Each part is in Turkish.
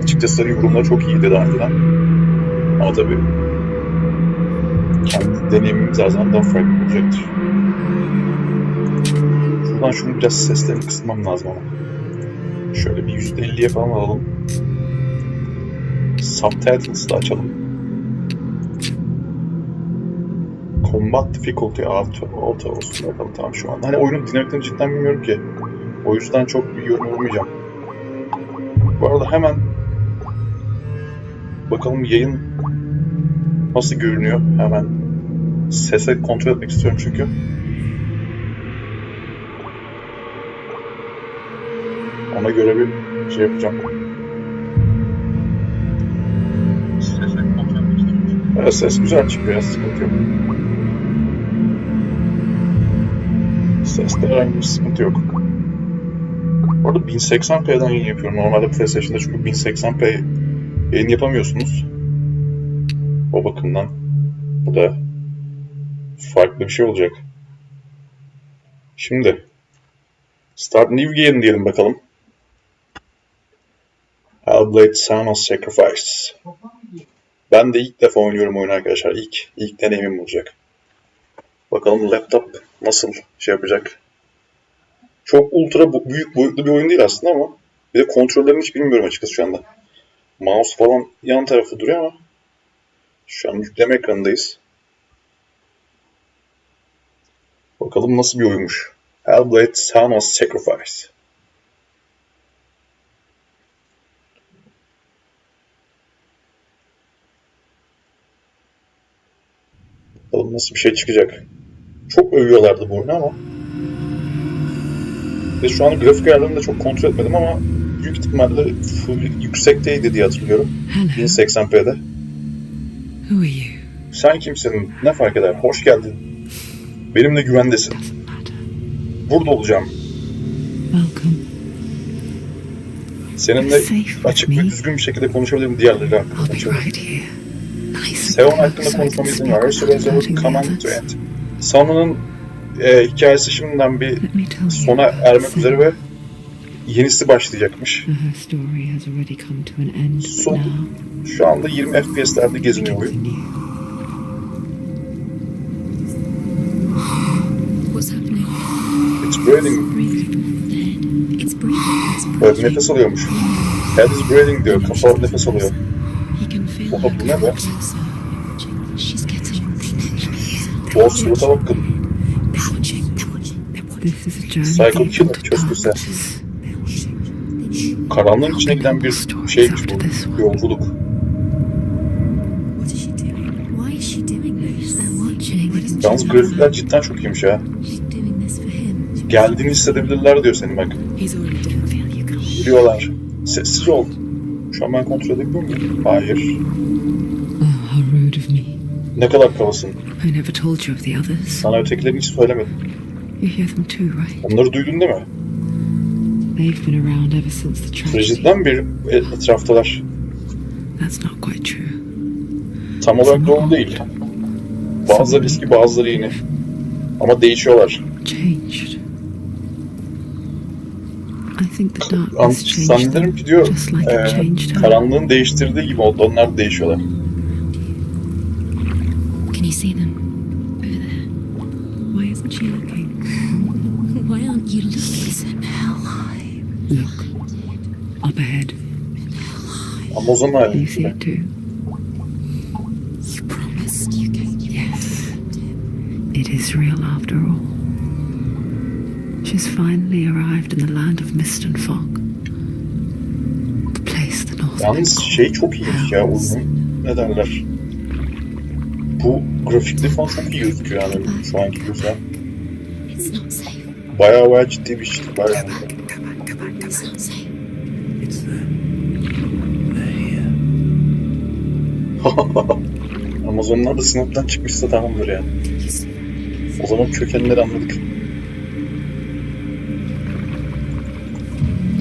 Açıkçası yorumlar çok iyiydi daha önceden. Ama tabii kendi deneyimimiz her zaman daha farklı olacaktır. Şuradan şunu biraz seslerini kısmam lazım ama. Şöyle bir %50'ye falan alalım. Subtitles'ı da açalım. Combat Difficulty Auto olsun bakalım tamam şu anda. Hani oyunun dinamiklerini cidden bilmiyorum ki. O yüzden çok bir yorum olmayacağım. Bu arada hemen bakalım yayın nasıl görünüyor. Hemen sese kontrol etmek istiyorum çünkü. Ona göre bir şey yapacağım. Sese kontrol etmek istiyorum. Evet ses güzel çıkıyor ya, sıkıntı yok. Seste herhangi bir sıkıntı yok. Bu arada 1080p'den yayın yapıyorum. Normalde PlayStation'da çünkü 1080p yayın yapamıyorsunuz. O bakımdan bu da farklı bir şey olacak. Şimdi Start New Game diyelim bakalım. HELLBLADE SENUA'S Sacrifice. Ben de ilk defa oynuyorum oyunu arkadaşlar. İlk deneyimim olacak. Bakalım laptop nasıl şey yapacak. Çok ultra büyük boyutlu bir oyun değil aslında ama bir de kontrollerini hiç bilmiyorum açıkçası şu anda. Mouse falan yan tarafı duruyor ama şu an yükleme ekranındayız. Bakalım nasıl bir oyunmuş. HELLBLADE SENUA'S Sacrifice. Bakalım nasıl bir şey çıkacak. Çok övüyorlardı bu oyunu ama ve şu an grafik ayarlarını da çok kontrol etmedim ama büyük ihtimalle yüksekteydi diye hatırlıyorum. 1080p'de. Sen kimsin? Ne fark eder? Hoş geldin. Benimle güvendesin. Burada olacağım. Seninle açık ve düzgün bir şekilde konuşabilirim diğerleri hakkında. Seon hakkında konuşmama izin ver. Reservoir command to end. Seon'un hikayesi şimdiden bir sona ermek üzere ve yenisi başlayacakmış. Şu anda 20 FPS'lerde geziniyor oyun. It's breathing. Evet, nefes alıyormuş. Head is breathing diyor. Kafa nefes alıyor. Oha bu ne be? O surata bakın. Psycho Killer çözgüsü. Karanlığın içine giden bir şeymiş bu. Yolculuk. Yalnız grafikler cidden çok iyiymiş ya. Geldiğini hissedebilirler diyor senin bak. Biliyorlar. Sessiz ol. Şu an ben kontrol edebiliyor muyum? Hayır. Ne kadar kavasın. Sana ötekilerini hiç söylemedim. Onları duydun değil mi? Süreciden beri etraftalar. Tam olarak doğru değil. Bazıları eski, bazıları yeni. Ama değişiyorlar. Sanırım ki diyor, karanlığın değiştirdiği gibi oldu. Onlar değişiyorlar. Look, up ahead. Ama o zaman You see it too. Yes, it is real after all. She's finally arrived in the land of mist and fog. The place the North. Yalnız şey çok iyiymiş ya oyunun. Ne derler? Bu grafikleri falan çok iyi gözüküyor yani şu anki gözler. Bayağı ciddi bir işçilik var yani. Amazonlar da sınıftan çıkmışsa tamamdır yani. O zaman kökenleri anladık.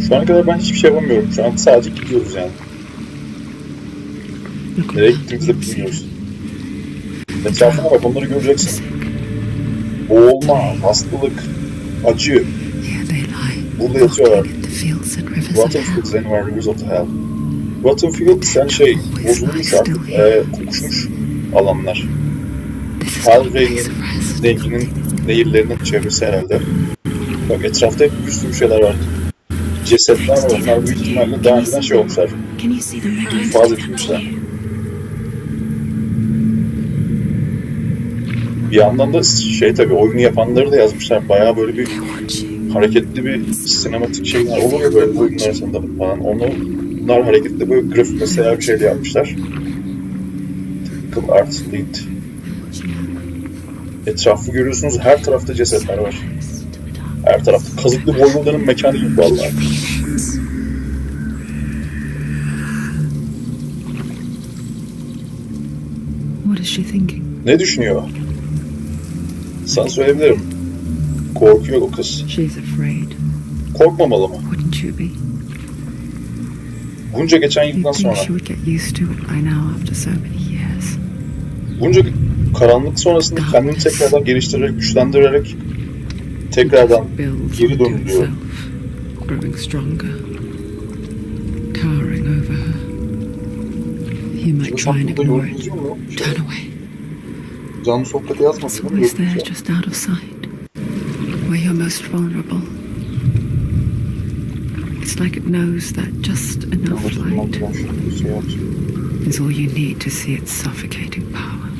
Şu ana kadar ben hiçbir şey yapamıyorum. Şu an sadece gidiyoruz yani. Nereye gittiğimizi de bilmiyoruz. Etrafına bak, onları göreceksin. Boğulma, hastalık, acı. Burada yatıyorlar. What if the Zen were rivers of hell? Battlefield sen şey bozulmuş artık, kokuşmuş alanlar. Hellblade'in denginin nehirlerinin çevresi herhalde. Bak etrafta hep bir sürü şeyler var. Cesetler var. Onlar büyük ihtimalle daha önceden şey olmuşlar. Fazla bitmişler. Bir yandan da şey tabii oyunu yapanları da yazmışlar. Bayağı böyle bir hareketli bir sinematik şeyler olur ya böyle oyunlar arasında falan. Bunlar hareketli böyle grafik mesela bir şeyle yapmışlar. Typical Art Lead. Etrafı görüyorsunuz, her tarafta cesetler var. Her tarafta. Kazıklı Voyvoda'nın mekanı gibi vallahi. Ne düşünüyor? Sana söyleyebilirim. Korkuyor o kız. Korkmamalı mı? Bunca geçen yıldan sonra. Bunca karanlık sonrasında kendini tekrardan geliştirerek, güçlendirerek tekrardan geri dönülüyor. Canlı sohbeti yazmasın mı? It's like it knows that just enough light is all you need to see its suffocating power.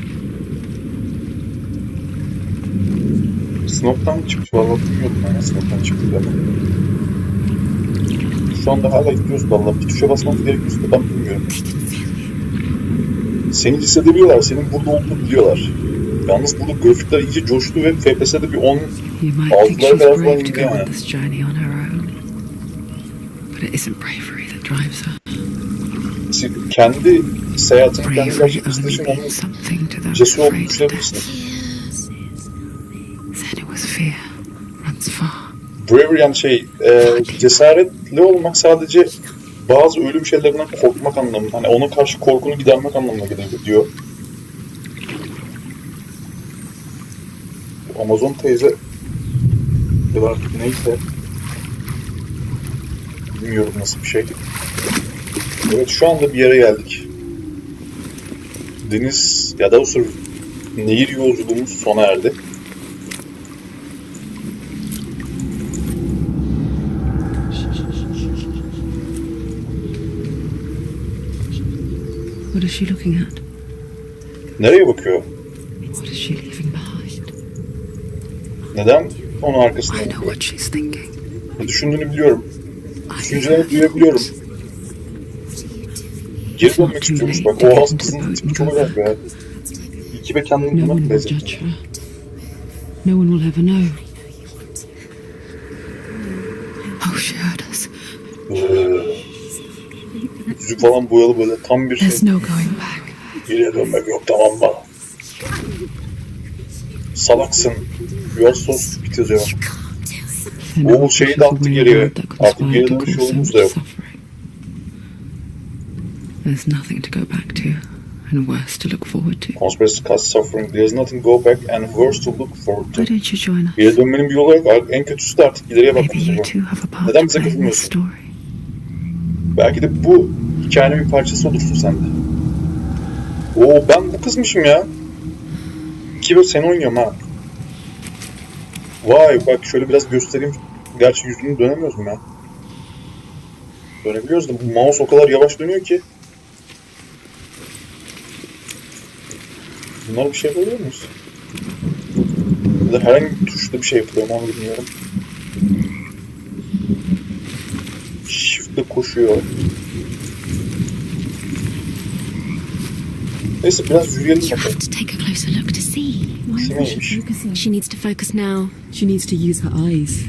Sınıftan mı çıkmış? Vallahi bilmiyorum ben ya sınıftan çıktığını. Şu anda hala gidiyoruz vallahi. Bir tuşa basmamız gerekiyorsa ben bilmiyorum. Seni hissedebiliyorlar, senin burada olduğunu biliyorlar. Yalnız burada grafikler iyice coştu ve FPS'de bir 10 6'lara kadar falan indi yani. Kendi seyahatini kendi gerçekleştirişin onun cesur olduğunu düşünebilirsin. Bravery yani cesaretli olmak sadece bazı ölüm şeylerinden korkmak anlamında. Hani ona karşı korkunu gidermek anlamına geliyor. Amazon teyze ya da artık neyse bilmiyorum nasıl bir şey. Evet şu anda bir yere geldik. Deniz ya da o sırf nehir yolculuğumuz sona erdi. What is she looking at? Nereye bakıyor? What is she leaving behind? Neden onun arkasında I know bakıyor? what she's thinking. Ne düşündüğünü biliyorum. Düşüncelerini duyabiliyorum. Geri dönmek istiyormuş bak. O az kızın tipi çok acayip ya. İki ve kendini No one bulmak will lezzetli. judge her. No one will ever know. Oh, she heard us. Yüzü falan boyalı böyle tam bir şey. There's no going back. Geriye dönmek yok tamam mı? Salaksın. You so stupid yazıyor. O şeyi de attı geriye. Artık geri dönüş yolumuz da yok. There's nothing to go back to, and worse to look forward to. Conspiracy causes suffering. There's nothing to go back and worse to look forward to. Why don't you join us? Geri dönmenin bir yolu yok. En kötüsü de artık ileriye Maybe bakmamız you yok. two have a part Neden to bize play in this katılmıyorsun? story. Belki de bu hikayenin bir parçası olursun sen de. Oo ben bu kızmışım ya. Ki böyle seni oynuyorum ha. Vay bak şöyle biraz göstereyim. Gerçi yüzünü dönemiyoruz mu ya? Dönebiliyoruz da bu mouse o kadar yavaş dönüyor ki. Bunlar bir şey yapabiliyor muyuz? Ya da herhangi bir tuşla bir şey yapılıyor mu onu bilmiyorum. Shift'le koşuyor. Neyse biraz yürüyelim You bakalım. have to take a closer look to see. Şu neymiş? She needs to focus now. She needs to use her eyes.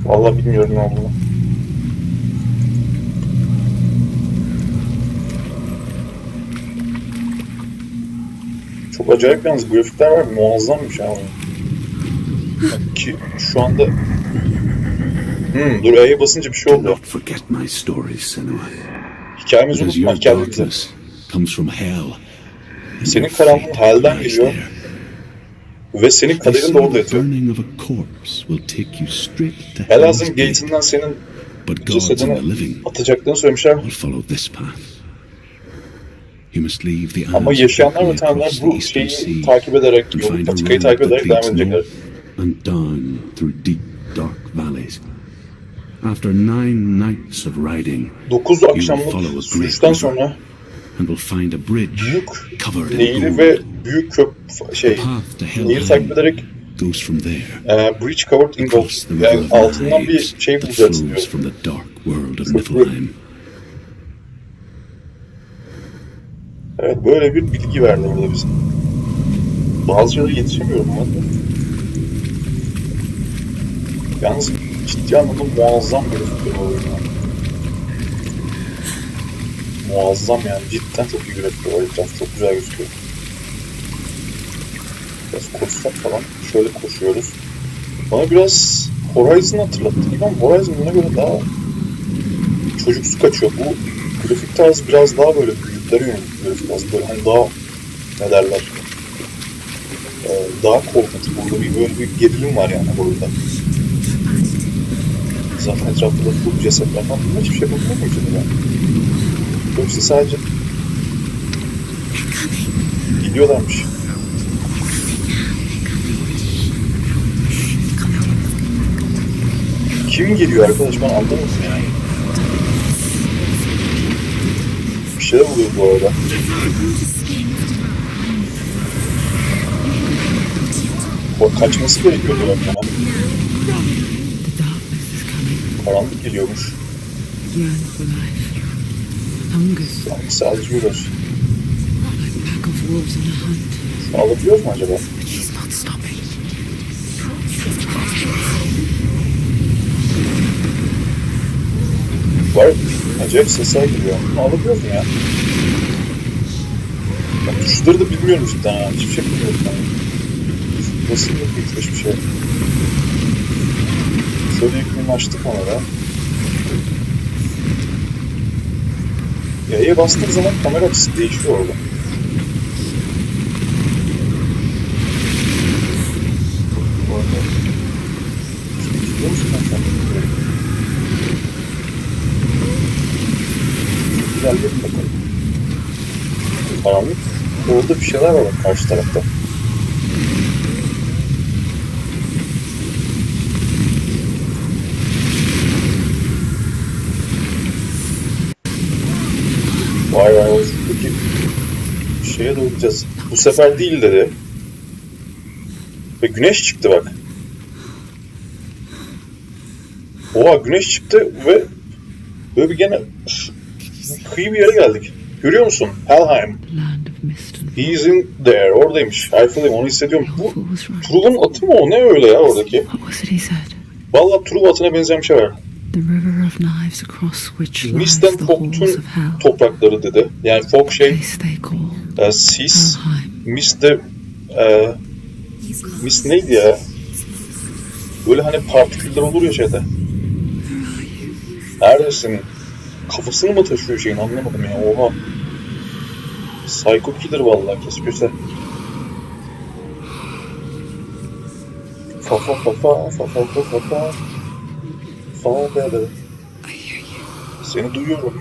Vallahi bilmiyorum ne olduğunu. Çok acayip yalnız grafikler var. Muazzammış abi. Ki şu anda... dur E'ye basınca bir şey oldu. Don't forget my stories, Senua. Hikayemizi Because unutma, your hikayemizi. darkness comes from hell. Senin karanlığın hell'den geliyor. Ve senin kaderin de orada The yatıyor. burning of a corpse will take you straight to Hell'az'ın Hell's Gate. gate'inden senin But gods and the cesedini living atacaklarını söylemişler. will follow this path. You must leave the Ama Isles yaşayanlar ve quickly tanrılar across the bu Eastern şeyi Sea takip ederek, and yolu find a patikayı road takip that ederek devam leads edecekler. north and down through deep, dark valleys. After 9 nights of riding, 9 you will follow akşamlık a great sürüşten river sonra and will find a bridge büyük covered in nehri gold. ve büyük The path to nehri takip ederek goes from there bridge covered in gold, across the river yani of altından bir lives şey that bulacaksın flows diyor. from the dark world of Çok Niflheim. Evet, böyle bir bilgi verdi burada bize. Bazı şeyleri yetişemiyorum ama. Yalnız ciddi anlamda muazzam bir grafik var oyunda. Muazzam yani, cidden çok iyi grafik var. Çok güzel gözüküyor. Biraz koşsak falan, şöyle koşuyoruz. Bana biraz Horizon hatırlattı gibi ama Horizon buna göre daha çocuksu kaçıyor. Bu grafik tarzı biraz daha böyle büyüklere yönelik grafik tarzı. Böyle hani daha, ne derler, daha korkunç. Burada böyle bir gerilim var yani burada. Zaten etrafta da full cesetler falan. Bunlar hiçbir şey yapamıyor mu acaba? Yoksa sadece gidiyorlarmış. Kim geliyor arkadaş, ben anlamadım yani. Bir şeyler oluyor bu arada. Kaçması gerekiyordu bak bana. The darkness is coming. Karanlık geliyormuş. Yearn for life. Hungers Sanki sadece yürüyoruz. like a pack of wolves on a hunt. Alabiliyoruz mu acaba? But she's not stopping. Var. Acayip sesler geliyor. Bunu alabiliyoruz mu ya? Ben tuşları da bilmiyorum cidden ha. Hiçbir şey bilmiyorum yani. Nasıl yapıyoruz hiçbir şey? Şöyle yakınlaştık ona da. Ya'ya bastığım zaman kamera açısı değişiyor orada. Bu arada... Biliyor musun ben kendimi? İlerleyelim bakalım. Karanlık. Orada bir şeyler var bak karşı tarafta. Vay vay, şuradaki şeye doğru gideceğiz. Bu sefer değil dedi. Ve güneş çıktı bak. Oha, güneş çıktı ve böyle bir gene kıyı bir yere geldik. Görüyor musun? Helheim. The land of mist and He is in there. Oradaymış. Eifel'deyim, onu hissediyorum. Bu Fool was right. Truv'un atı mı o? Ne öyle ya oradaki? What was it he said? Vallahi Truv atına benzeyen bir şey var. The river of knives across which lies Mist'ten the halls Fog'un of hell. toprakları dedi. Yani Fog şey, Place they call sis, Helheim. Mist de Mist neydi ya? Böyle hani partiküller olur ya şeyde. Neredesin? Kafasını mı taşıyor şeyin, anlamadım ya. Oha. Psycho killer vallahi, keşke. Fa fa fa fa fa fa fa fa fa. Fa be be. Seni duyuyorum.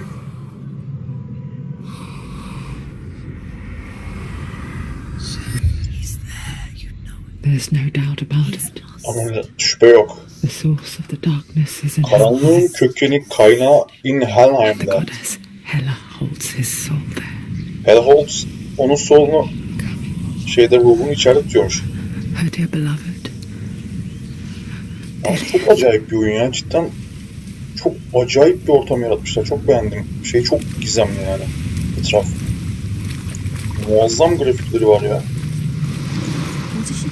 There's no doubt about it. Ama şüphe yok. The source of the darkness is in Karanlığın Helheim. kökeni, kaynağı in The Helheim'de. goddess Hela holds his soul there. Hela holds onun solunu şeyde, ruhunu içeride tutuyormuş. Her dear beloved. Yani çok acayip bir oyun ya, cidden çok acayip bir ortam yaratmışlar, çok beğendim. Şey çok gizemli yani, etraf. Muazzam grafikleri var ya. What does she do?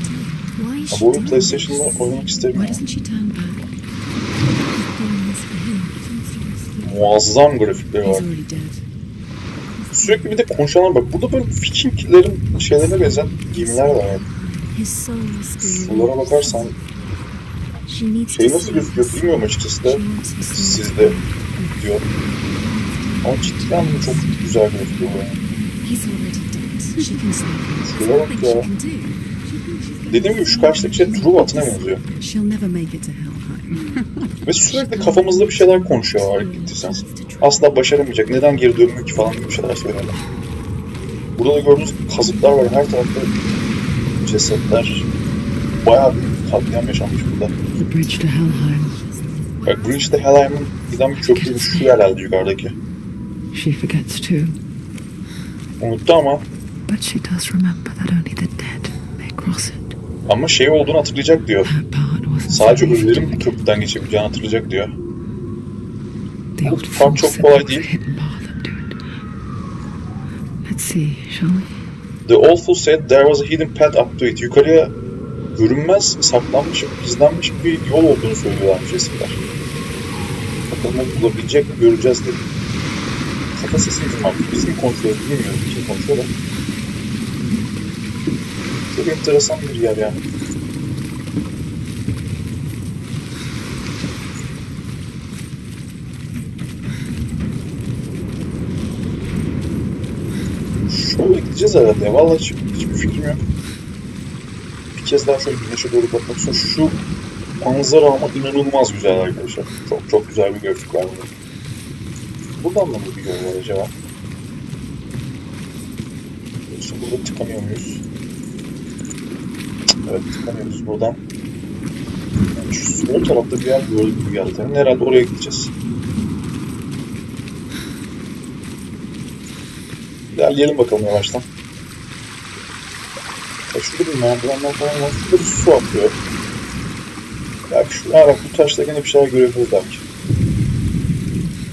Why is Ya she bu oyun doing PlayStation'da this? oynamak isterim Why ya. doesn't she turn back? Doing this for him. Muazzam grafikleri He's var. already dead. Sürekli bir de konuşanlar bak. Burada böyle Vikinglerin şeylerine benzeyen giyimler var yani. His soul is still Şuralara bakarsan She needs şey to nasıl see gözüküyor this. bilmiyorum açıkçası da. She wants his soul. Sizde diyor. Ama cidden çok güzel gözüküyor yani. He's already dead. She can save him. Şuraya bak ya. Dediğim gibi şu karşıdaki şey Truv atına benziyor. She'll never make it to Helheim. Ve sürekli kafamızda bir şeyler konuşuyor fark ettiyseniz. Asla başaramayacak, neden geri dönmüyor ki falan gibi bir şeyler söylüyorlar. Burada da gördüğünüz kazıklar var, her tarafta cesetler. Bayağı bir katliam yaşanmış burada. The bridge to Helheim. Bak, Bridge to Helheim'in giden bir köprü şu yerlerde yukarıdaki. She forgets too. Unuttu ama. But she does remember that only the dead may cross it. Ama şey olduğunu hatırlayacak diyor. That part wasn't Sadece so easy ölülerin to bu köprüden geçebileceğini hatırlayacak diyor. The Bu old fark folks çok said kolay there was a değil. hidden path up to it. Let's see, shall we? The old fool said there was a hidden path up to it. Yukarıya görünmez, saklanmış, gizlenmiş bir yol olduğunu söylüyorlarmış resimler. Bakalım onu bulabilecek mi, göreceğiz dedi. Kafa sesimiz var. Biz mi konuşuyoruz bilmiyorum. Kim konuşuyor da. Çok enteresan bir yer yani. Şöyle gideceğiz herhalde ya. Vallahi hiçbir fikrim yok. Bir kez daha şöyle güneşe doğru bakmak istiyorum. Şu manzara ama inanılmaz güzel arkadaşlar. Çok çok güzel bir grafik var burada. Buradan da mı bir yol var acaba? Yoksa burada tıkanıyor muyuz? Evet, tıkanıyoruz buradan. Yani şu sol tarafta bir yer gördük gibi geldi. Yani herhalde oraya gideceğiz. İlerleyelim bakalım yavaştan. Ya şurada bir merdivenler falan var. Şurada bir su akıyor. Belki bak bu taşta gene bir şeyler görebiliriz belki.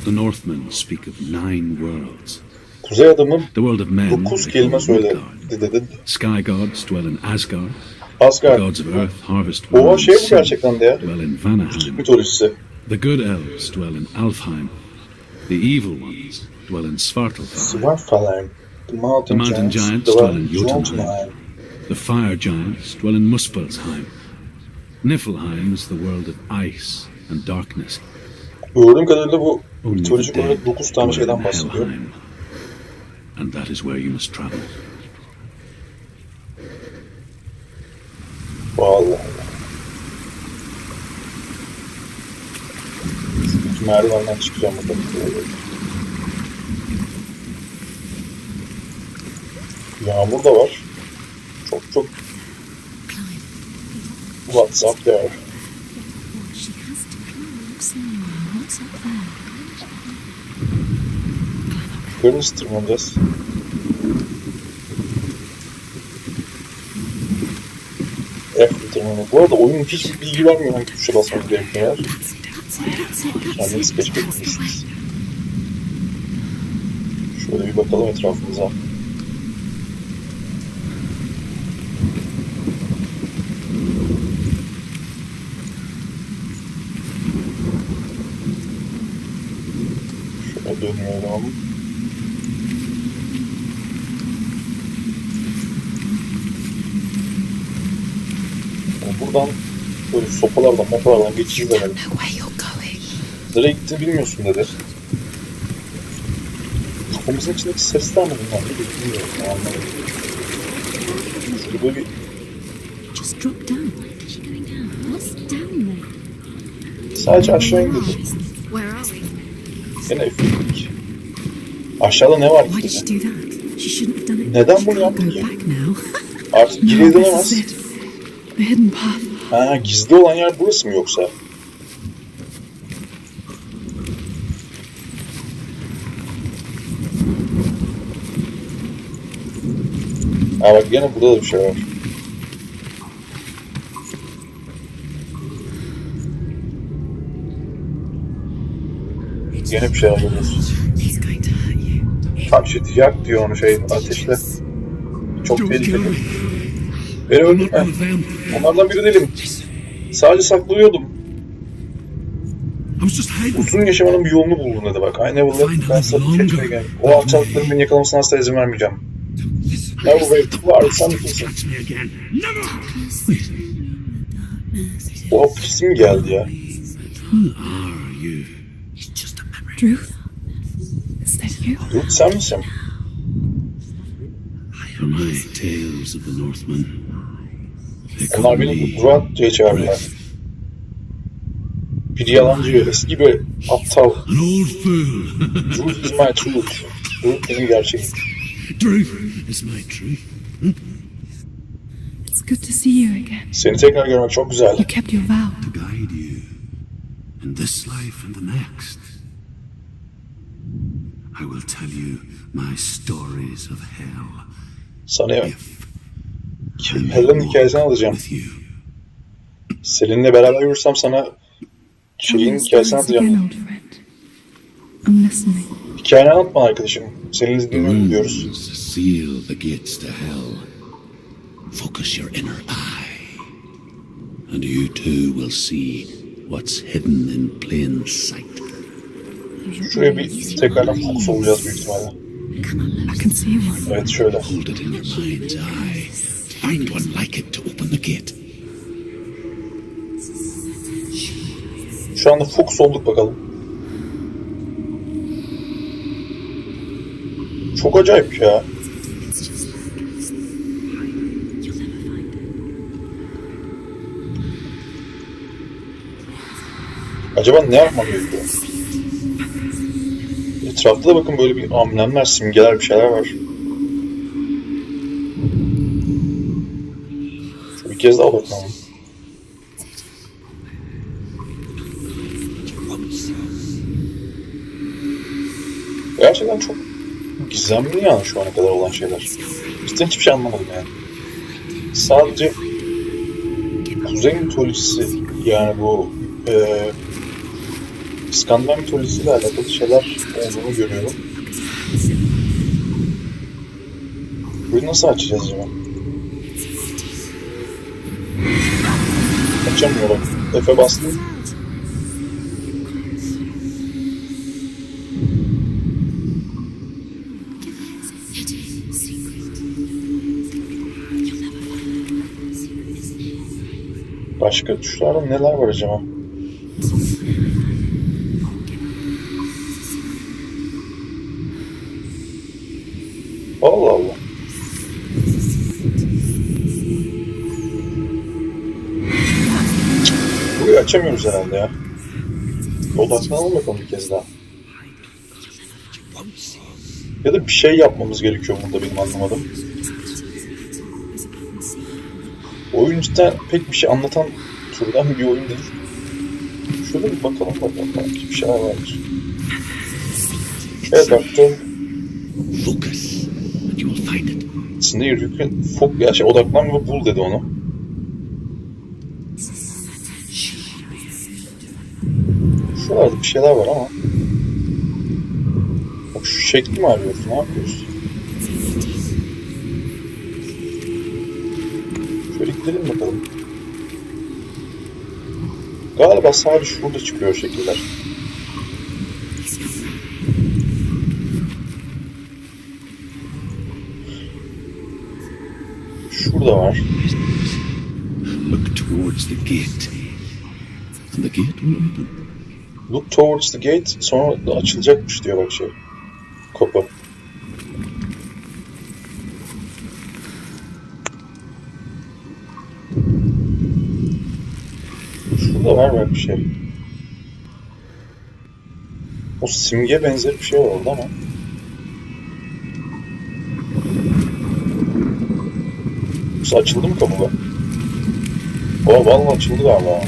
The Northmen speak of 9 worlds. Kuzey adamı The world of men 9 they kelime call söyledi Midgard. dedi. Sky gods dwell in Asgard. The Asgard. gods of earth harvest Oha wool şey and bu sea, gerçekten de ya. dwell in Türk Vanaheim. mitolojisi. The good elves dwell in Alfheim. The evil ones dwell in Svartalfheim. Svartalfheim. The mountain giants dwell in Jotunheim. Jotunheim. The fire giants dwell in Muspelheim. Niflheim is the world of ice and darkness. Gördüğüm kadarıyla bu Only the mitolojik dead olarak 9 tane dwell şeyden in bahsediyor. Helheim. And that is where you must travel. Vallahi. Şu merdivenden çıkacağım bakalım. Yağmur da var. Çok What's up there? She has to climb. Senua, what's up there? Yukarı nasıl tırmanacağız? F tırmanıyor. Bu arada oyunun hiçbir bilgi vermiyor hangi tuşa basmamız gerektiğini eğer. Kendiniz keşfetmişsiniz. Şöyle bir bakalım etrafımıza. Şöyle dönüyorum. Buradan böyle sopalardan, mopalardan geçeceğiz demedim. Nereye gittiğini bilmiyorsun dedi. Kafamızın içindeki sesler mi bunlar? Bilmiyorum. Anlamadım. Şurada böyle bir... Just drop down. Is she going down? What's down there? Sadece aşağı in dedi. Where are we? Yine F1'lik. Aşağıda ne var Why ki did she dedi. do that? She shouldn't have done it. Neden She bunu can't yaptı go ki? back now. Artık geri No, this is dönemez. it. The hidden path. Ha, gizli olan yer burası mı yoksa? Ha bak gene burada da bir şey var. Gene bir şeyler görüyoruz. He's going to hurt you. Takipçi diyor onu şey ateşle. Çok tehlikeli. Beni öldürme. Onlardan biri değilim. Sadece saklıyordum. Uzun yaşamanın bir yolunu buldum dedi bak. I never let myself catch me again. O alçaklıkların beni yakalamasına asla izin vermeyeceğim. Ne bu be? Var sen kimsin? O pis mi geldi ya? Who are you? Ruth? Is that you? Ruth sen misin? From my tales of the Northmen. They call Onlar me beni Ruth diye çağırdılar. Bir yalancı, eski bir aptal. An old fool. Truth is my truth. Truth benim gerçeğim. Truth is my truth. It's good to see you again. Seni tekrar görmek çok güzel. You kept your vow. To guide you in this life and the next. I will tell you my stories of hell. Sana If Hell'in hikayesini alacağım. with you. Seninle beraber yürürsem sana şeyin hikayesini Stories again, anlatacağım. old friend. I'm listening. Hikayeni anlatma arkadaşım. Seninle The dinliyorum diyoruz. runes seal the gates to hell. Focus your inner eye, and you too will see what's hidden in plain sight. Şuraya bir tekrardan fokus olacağız büyük ihtimalle. I can see one. Evet şöyle. Hold it in your mind's eye. Find one like it to open the gate. Şu anda fokus olduk bakalım. Çok acayip ya. Acaba ne yapmam gerekiyor? Etrafta da bakın böyle bir amblemler, simgeler, bir şeyler var. Şöyle bir kez daha bakalım. Gerçekten çok gizemli yani şu ana kadar olan şeyler. Cidden hiçbir şey anlamadım yani. Sadece Kuzey mitolojisi yani bu İskandinav mitolojisiyle alakalı şeyler olduğunu görüyorum. Burayı nasıl açacağız acaba? Açamıyorum. F'e bastım. Başka tuşlarda neler var acaba? Allah Allah. Burayı açamıyoruz herhalde ya. Odaklanalım bakalım bir kez daha. Ya da bir şey yapmamız gerekiyor burada benim anlamadım. Oyun cidden pek bir şey anlatan türden bir oyun değil. Şöyle bir bakalım belki bir şeyler vardır. Evet baktım. Focus, and you will find it. İçinde yürürken odaklan ve bul dedi onu. Şuralarda bir şeyler var ama. Bak şu şekli mi arıyoruz? Ne yapıyoruz? Şöyle gidelim bakalım. Galiba sadece şurada çıkıyor şekiller. Şurada var. Look towards the gate, and the gate will open. Look towards the gate, sonra da açılacakmış diyor bak şey. Kapı. Şurada var bak bir şey. O simge benzer bir şey var orada ama. Bu açıldı mı kapı be? Vallahi açıldı galiba.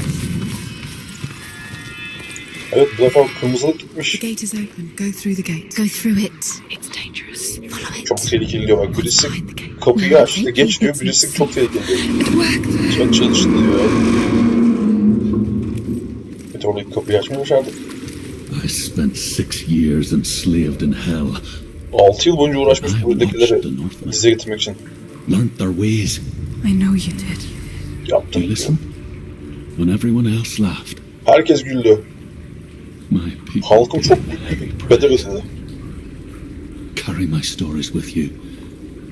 Evet bu defa kırmızılık gitmiş. The gate is open. Go through the gate. Go through it. It's dangerous. Follow it. Çok tehlikeli diyor bak. Birisi kapıyı açtı geç diyor. Birisi çok tehlikeli diyor. It worked. Çok çalıştı diyor. Evet oradaki kapıyı açmayı başardık. I spent 6 years enslaved in hell. 6 yıl boyunca uğraşmış I buradakileri watched the Northmen, dize getirmek için. learnt their ways. I know you did. Do Yaptım you diyor. listen? When everyone else laughed, Herkes güldü. my people Halkım çok heavy bedel praise. ödedi. Carry my stories with you,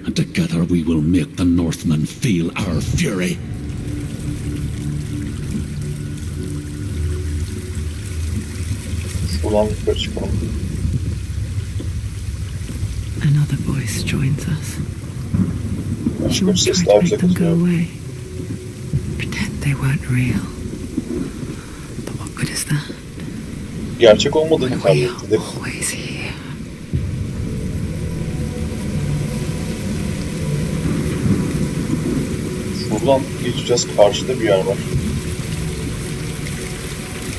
and together we will make the Northmen feel our fury. Şuradan yukarı çıkalım. Another voice joins us. She Başka bir wants to ses daha make bize them go katılıyor. away. Pretend they weren't real. But what good is that? gerçek olmadığını fark We're ettim. always here. Buradan geçeceğiz. Karşıda bir yer var.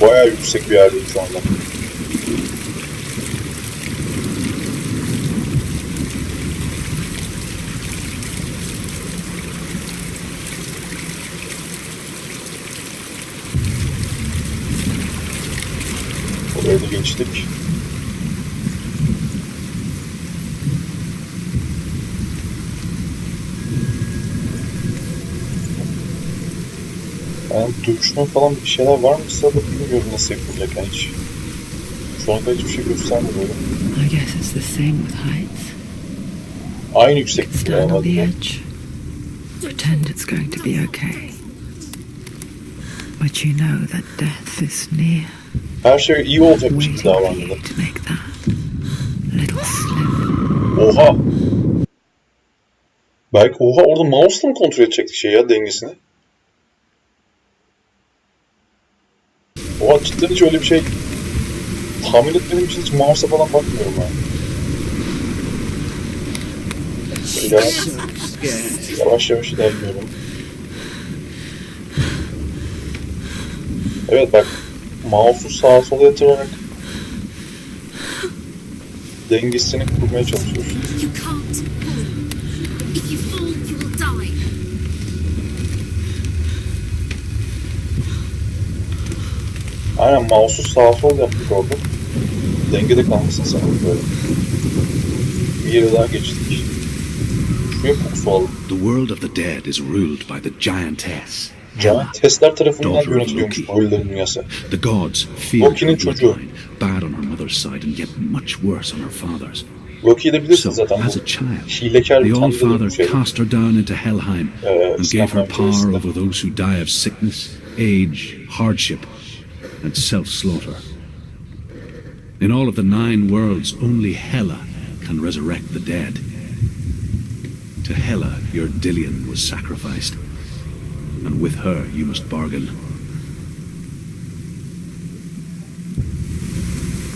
Bayağı yüksek bir yerdeyim şu anda. Oraya da geçtik. Yani dövüşme falan bir şeyler var mıysa da bilmiyorum nasıl yapılacak yani hiç. Şu ana kadar hiçbir şey göstermiyor böyle. I guess it's the same with heights. Aynı yükseklik Stand on the yani. edge. Pretend it's going to be okay. But you know that death is near. Her şey iyi olacakmış gibi Waiting for davrandı. you to make that little slip. Oha! Belki oha orada mouse'la mı kontrol edecektik şey ya dengesini? Oha cidden hiç öyle bir şey tahmin etmediğim için hiç mouse'a falan bakmıyorum ben. Yavaş yavaş ilerliyorum. Evet bak mouse'u sağa sola yatırarak dengesini kurmaya çalışıyoruz. You can't fall. If you fall, you will die. Aynen mouse'u sağa sol yaptık orada. Dengede kalmasın sana böyle. Bir yere daha geçtik. Şuraya kokusu aldım. The world of the dead is ruled by the giantess, Giant testler tarafından daughter of yönetiliyormuş Loki. bu ölülerin dünyası. The gods feared Loki'nin her çocuğu. bloodline, bad on her mother's side and yet much worse on her father's. Loki'yi de bilirsin So, zaten as bu. a child, Hilekar bir the tanrı bir All-Father şey. cast her down into Helheim and gave her power over those who die of sickness, age, hardship, and self-slaughter. In all of the 9 worlds, only Hela can resurrect the dead. To Hela, your Dillion was sacrificed, and with her you must bargain.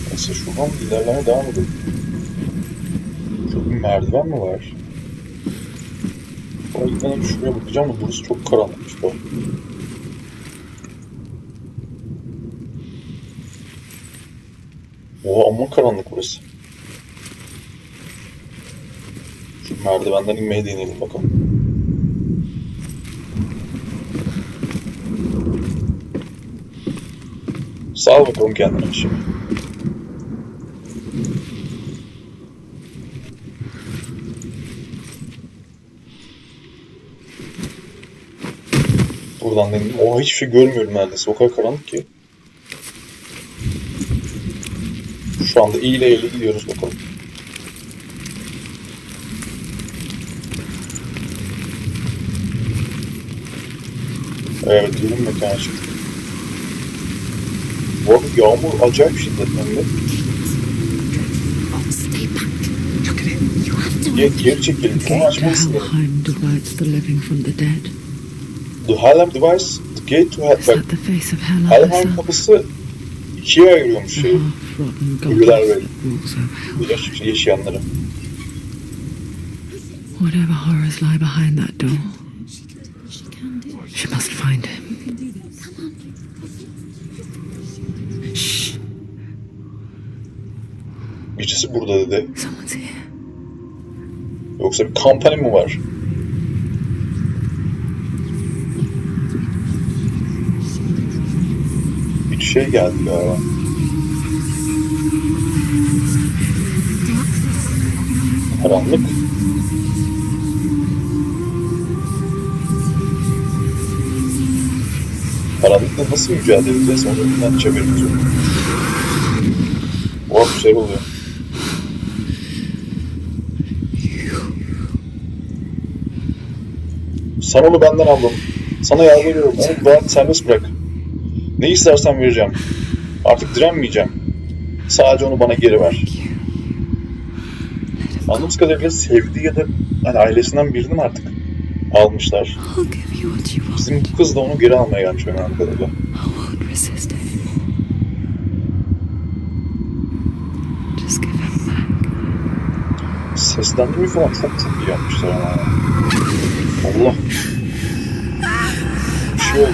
Neyse şuradan ilerleme devam edelim. Şurada bir merdiven mi var? Oraya gitmeden şuraya bakacağım ama burası çok karanlıkmış bu. Oha amma karanlık burası. Şu merdivenden inmeye deneyelim bakalım. Sağ bakalım kendine şimdi. Buradan deneyim. Oha hiçbir şey görmüyorum neredeyse. O kadar karanlık ki. Şu anda eğile eğile gidiyoruz bakalım. Evet, durum mekana çıktı. Bu arada yağmur acayip şiddetli. Stay back. Look at it. You have to. Geri çekelim. The Onu gate to açmalısın. Helheim divides the living from the dead. The Helheim device, the gate to Is Helheim. that the face of Hela Helheim herself? kapısı ikiye ayırıyormuş The şey. half-rotten Ölüler goddess böyle. that walks over Hell. Yaşayanları. Whatever horrors lie behind that door, she must find him. Shh, Birisi burada dedi. someone's here. Yoksa bir kampanya mı var? Bir şey geldi galiba. Karanlık. Karanlıkla nasıl mücadele edeceğiz? Ondan hiç haberimiz yok. O güzel oluyor. Sen onu benden aldın. Sana yalvarıyorum. Onu bana serbest bırak. Ne istersen vereceğim. Artık direnmeyeceğim. Sadece onu bana geri ver. Anladığımız kadarıyla sevdiği ya da hani ailesinden birini mi artık almışlar. I'll give you what you want. Bizim bu kız da onu geri almaya gelmiş benim anladığım kadarıyla. I won't resist it. Seslendirmeyi falan çok iyi yapmışlar ama. Allah. Bir şey oldu.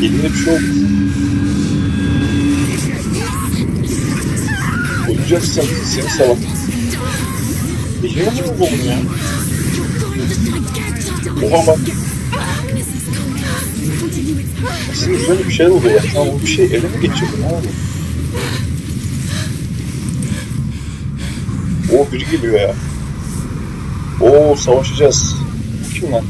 Elimde bir şey oldu. Öleceksin seni salak. Elime mi oldu oğlum ya? Oha bak. Senin üzerinde bir şeyler oluyor ya. Tamam bir şey elime geçiyordu. Ne oldu? Oo biri geliyor ya. Oo savaşacağız. Bu kim lan?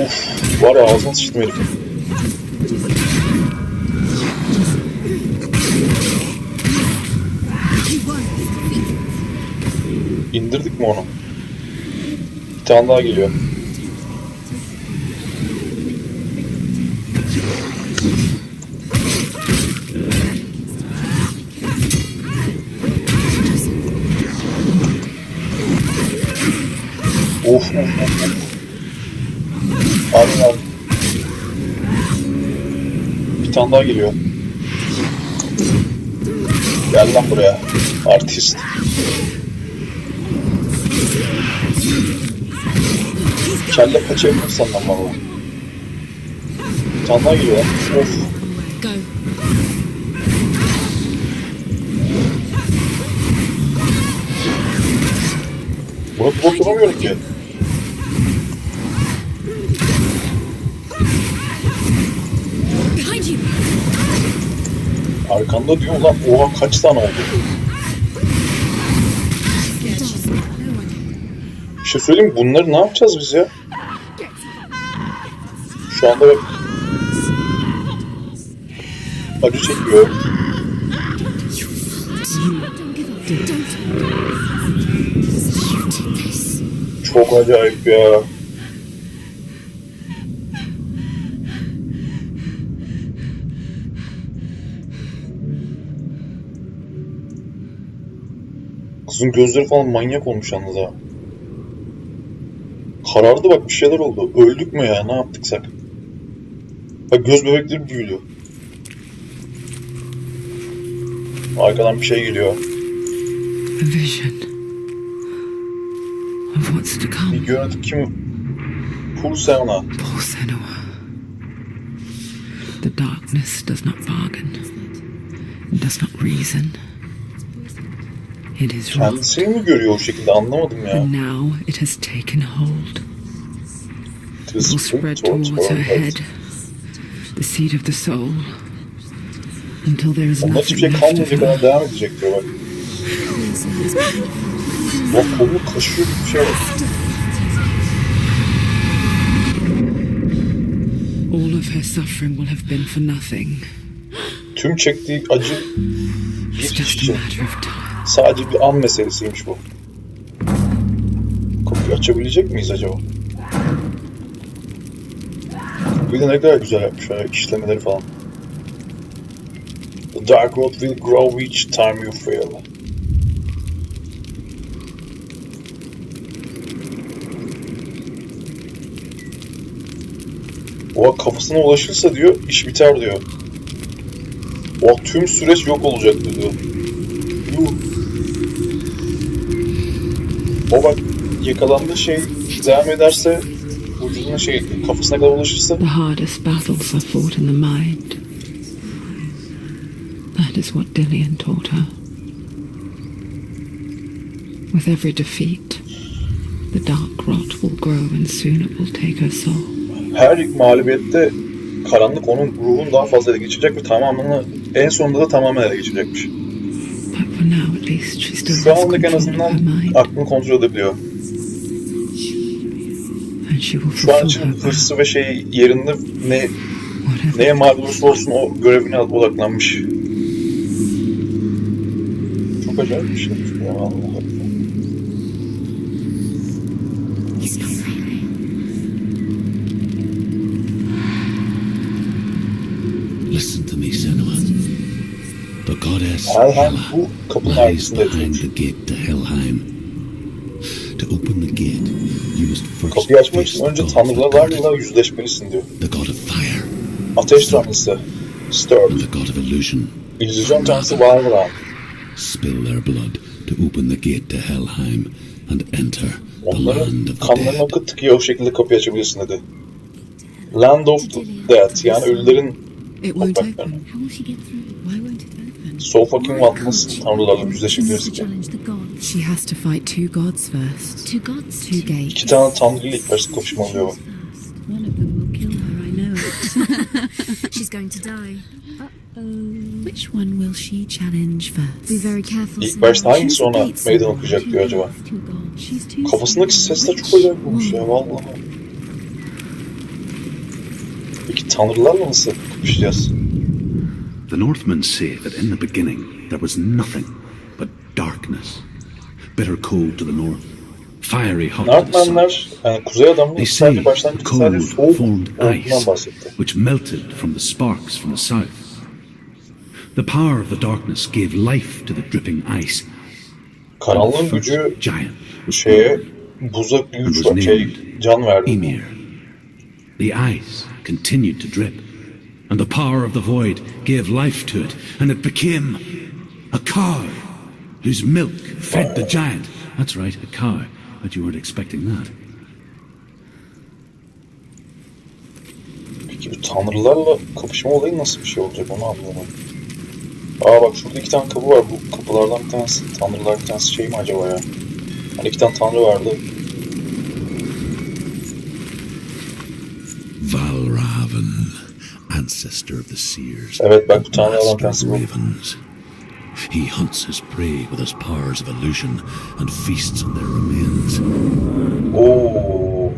Of var ya ağzına sıçtım herif. İndirdik mi onu? Bir tane daha geliyor. Of. Abi. Bir tane daha geliyor. Gel lan buraya. Artist. Kelle paça yapıyorsun senden valla. Bir tane daha geliyor. Of. Bunu kurtulamıyorum ki. Arkanda diyor lan oha kaç tane oldu? Bir şey söyleyeyim mi? Bunları ne yapacağız biz ya? Şu anda bak. Acı çekiyor. Çok acayip ya. Kızın gözleri falan manyak olmuş yalnız ha. Karardı bak bir şeyler oldu. Öldük mü ya? Ne yaptıksak? Bak göz bebekleri büyüdü. Arkadan bir şey geliyor. A vision of what's to come. Bir yönetim kimi? Senua. Poor Senua. The darkness does not bargain. It does not reason. It is wrong. Kendisini mi görüyor o şekilde anlamadım ya. And now it has taken hold. It will spread towards her head, the seat of the soul, until there is Ondan hiçbir nothing şey left of kalmayacak kadar her. devam edecek diyor bak. Bak kolunu kaşıyor bir şey var. All of her suffering will have been for nothing. Tüm çektiği acı bir It's iş just a için. matter of time. Sadece bir an meselesiymiş bu. Kapıyı açabilecek miyiz acaba? Bir de ne kadar güzel yapmışlar işlemeleri falan. The dark road will grow each time you fail. O kafasına ulaşırsa diyor, iş biter diyor. O tüm süreç yok olacak diyor. Yuh. O bak yakalandığı şey devam ederse vücuduna kafasına kadar ulaşırsa The hardest battles are fought in the mind. That is what Dillian taught her. With every defeat, the dark rot will grow and soon it will take her soul. her mağlubiyette karanlık onun ruhunu daha fazla ele geçirecek ve tamamını en sonunda da tamamen ele geçirecekmiş. But for now at least she still Şu has anlık en control of azından her mind. aklını kontrol edebiliyor. And she will Şu an fulfill için her vow, hırsı ve yerinde whatever neye mal olursa olsun o görevine odaklanmış. Çok acayip bir şey. Ya, Allah. Listen to me, Senua. The goddess Helheim Hela bu kapının lies arkasında behind yatıyormuş. the gate to Helheim. To open the gate, you must first Kapıyı açmak face için the önce god that tanrılarla guarded, yüzleşmelisin diyor. the god of fire. Ateş tanrısı. Stirred. The god of illusion. İllüzyon tanrısı Valran. Spill their blood to open the gate to Helheim and enter the Onların land of the kanlarını dead. akıt ki o şekilde kapıyı açabilirsin dedi. Land of the Dead, yani ölülerin It won't toprakları. open. How will she get through? Why won't it open? So fucking what, nasıl tanrılarla She yüzleşebiliriz has to ki? challenge the gods. She has to fight two gods first. Two gods? Two gates. İki tane tanrıyla ilk başta kapışma oluyor. First. One of them will kill her, I know it. She's going to die. Which one will she challenge first? Be very careful. İlk başta hangisi Choose a ona gate, meydan Senua. okuyacak diyor acaba? Two gods. She's too Kafasındaki ses de çok acayip olmuş ya vallahi. Peki tanrılarla nasıl kapışacağız? The Northmen say that in the beginning there was nothing but darkness. Bitter cold to the north, fiery hot to the south. Nartmenler, yani kuzey adamının They say sadece başlangıçta sadece cold soğuk formed olduğundan ice, bahsetti. which melted from the sparks from the south. The power of the darkness gave life to the dripping ice. Karanlığın gücü Giant was şeye buza güç can verdi. Emir. The ice continued to drip, and the power of the void gave life to it, and it became a cow whose milk fed the giant. That's right, a cow. But you weren't expecting that. Peki bu tanrılarla kapışma olayı nasıl bir şey olacak onu anlamadım. Aa bak şurada iki tane kapı var. Bu kapılardan bir tanesi tanrılar, bir tanesi şey mi acaba ya? Hani iki tane tanrı vardı. Valravan, ancestor of the seers. Evet bak bu tanrılardan bir tanesi bu. Ravens. He hunts his prey with his powers of illusion and feasts on their remains. Oo.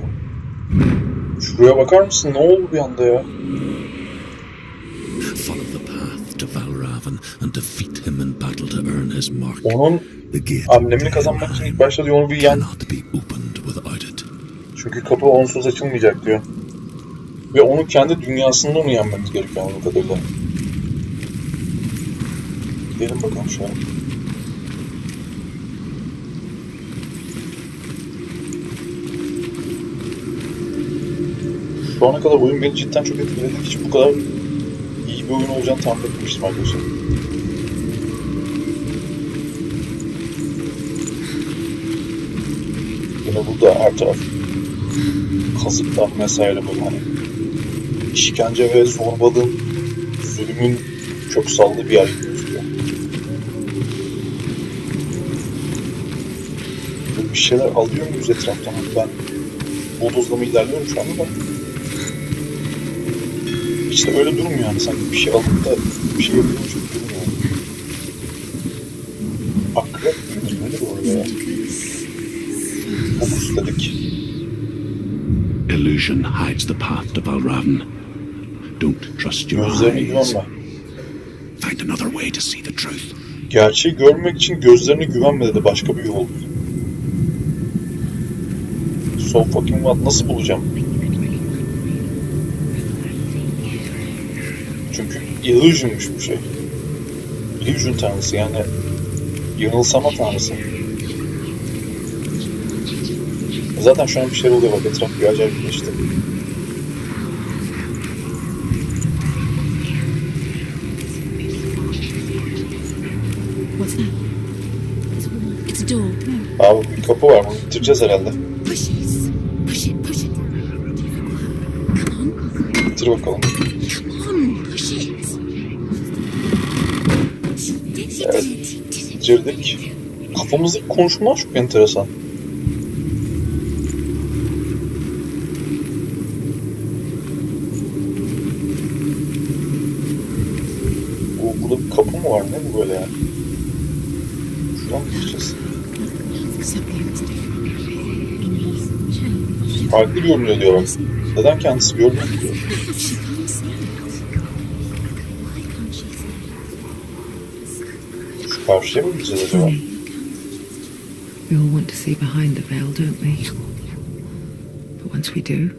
Şuraya bakar mısın? Ne oldu bir anda ya? Follow the path to Valravan and defeat him in battle to earn his mark. Onun The gate amblemini kazanmak için ilk başta diyor onu bir yen. cannot be opened without it. Çünkü kapı onsuz açılmayacak diyor. Ve onu kendi dünyasında onu yenmemiz gerekiyor anladığım kadarıyla. Gidelim bakalım şöyle. Şu ana kadar oyun beni cidden çok etkiledi. Hiç bu kadar iyi bir oyun olacağını tahmin etmemiştim arkadaşlar. Yine burada her taraf kazıklar vesaire böyle hani işkence ve zorbalığın, zulümün çok saldığı bir yer gibi gözüküyor. Bir şeyler alıyor muyuz etraftan? Ben bodozla mı ilerliyorum şu anda da? Hiç de öyle durmuyor yani sanki bir şey alıp da bir şey yapıyormuş gibi durmuyor. Akrep midir nedir orada ya? Fokus dedik. Illusion hides the path to Valravan. Don't trust your Gözlerine eyes. güvenme. Find another way to see the truth. Gerçeği görmek için gözlerine güvenme dedi, başka bir yol. So fucking what? Nasıl bulacağım? Çünkü illusion'muş bu şey. Illusion tanrısı yani yanılsama tanrısı. Zaten şu an bir şey oluyor bak, etraf bir acayip geçti. What's that? It's a door. Abi bir kapı var, bunu bitireceğiz herhalde. Push it. Push it. Push it. Come on. Bitir bakalım. Come on. Push it. Evet, bitirdik. Kafamızdaki konuşmalar çok enteresan. Burada bir kapı mı var? Ne bu böyle ya? Şuradan mı geçeceğiz? Farklı görünüyor diyorlar. Neden kendisi görmüyor ki diyor. Şu karşıya mı gideceğiz acaba? Funny. We all want to see behind the veil, don't we? But once we do,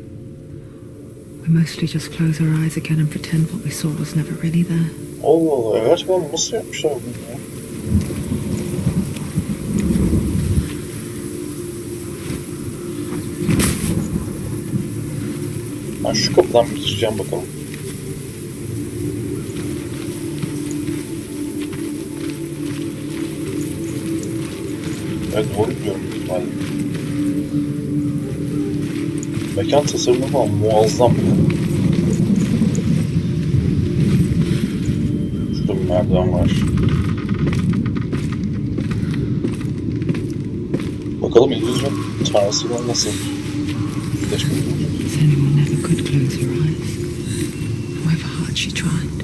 we mostly just close our eyes again and pretend what we saw was never really there. Allah Allah, gerçekten nasıl yapmışlar bunu ya? Ben şu kapıdan bitireceğim bakalım. Evet, doğru biliyorum büyük ihtimalle. Mekan tasarımı falan muazzam ya. Şurada bir merdiven var. Bakalım İngilizce tanrısıyla nasıl yüzleşmeyi bulacak. Senua never could close her eyes, however hard she tried.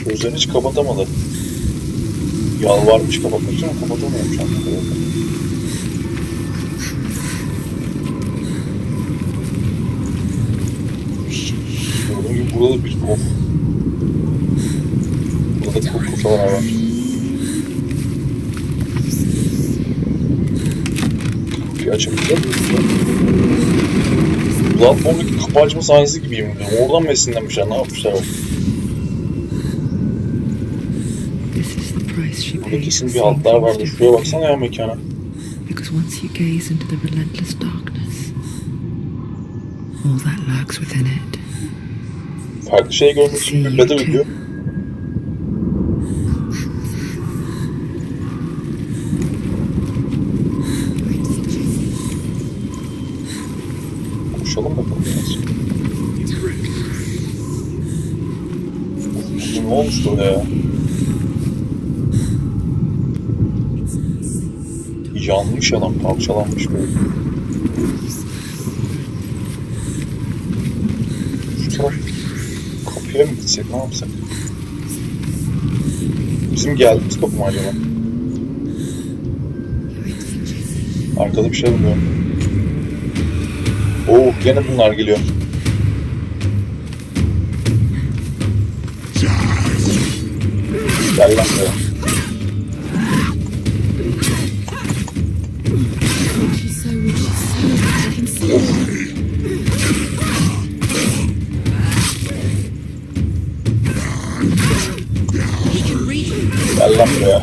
Gözlerini hiç kapatamadı. Yalvarmış kapatmak için ama kapatamıyormuş anlamda. Gördüğüm gibi burada bir of. Burada çok kurtalar var. Kapıyı açabilir miyiz? Platformdaki kapı açma sahnesi gibiyim. Oradan mı esinlenmişler? Ne yapmışlar o? Burada kesin bir altlar vardı. Şuraya baksana ya mekana. Because once you gaze into the relentless darkness, all that lurks within it. Farklı şey görmek için bir beta video. Konuşalım bakalım biraz. Ne olmuştu orada ya? Yanmış adam, parçalanmış böyle. Şu taraf kapıya mı gitsek, ne yapsak? Bizim geldiğimiz kapı mı acaba? Arkada bir şey oluyor. Oo, gene bunlar geliyor. Gel lan buraya. Gel lan buraya.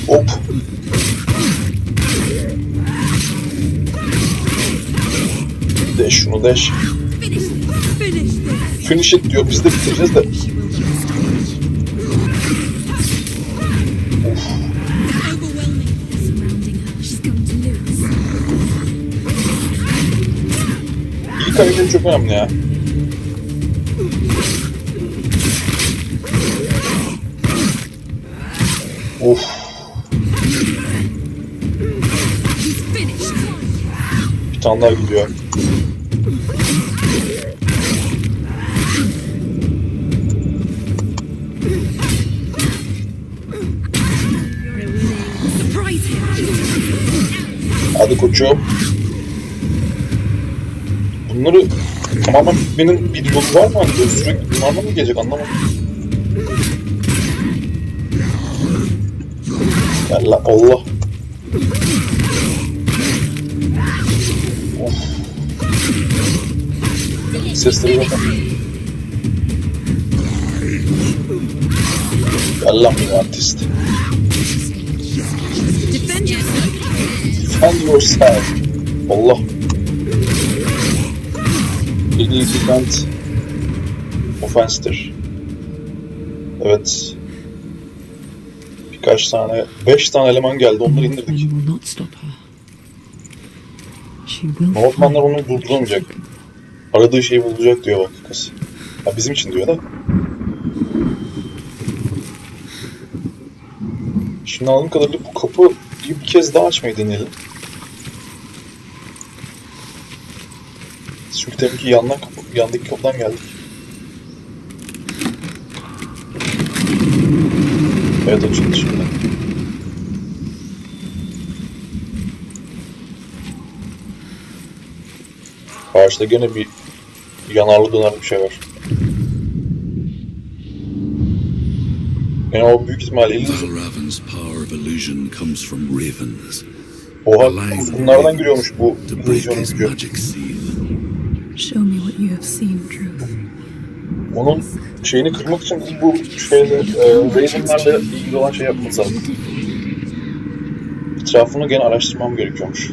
Hop. Deş şunu deş. Finish it diyor, biz de bitireceğiz de. İlk hareket çok önemli ya. Of. Bir tane daha gidiyor. Hadi koçum. Bunları tamamen bitmenin bir yolu var mı? Hani sürekli bunlarla mı gelecek anlamadım. Yallah Allah. Of. Sesleri bakın. Yallah bir artist. Defend yourself. Allah. İlgili defend offense'tir. Evet. Birkaç tane, 5 tane eleman geldi, onları indirdik. Northmanlar onu durduramayacak. Aradığı şeyi bulacak diyor bak kız. Ha, bizim için diyor da. Şimdi anladığım kadarıyla bu kapıyı bir kez daha açmayı deneyelim. Çünkü tabii ki yandaki kapıdan geldik. Evet, açıldı şimdi. Karşıda gene bir yanarlı döner bir şey var. Yani o büyük ihtimalle oha, bunlardan giriyormuş bu illüzyonun gücü. Onun şeyini kırmak için bu şeyle Reichman'larla ilgili olan şey yapmamız lazım. Etrafını gene araştırmam gerekiyormuş.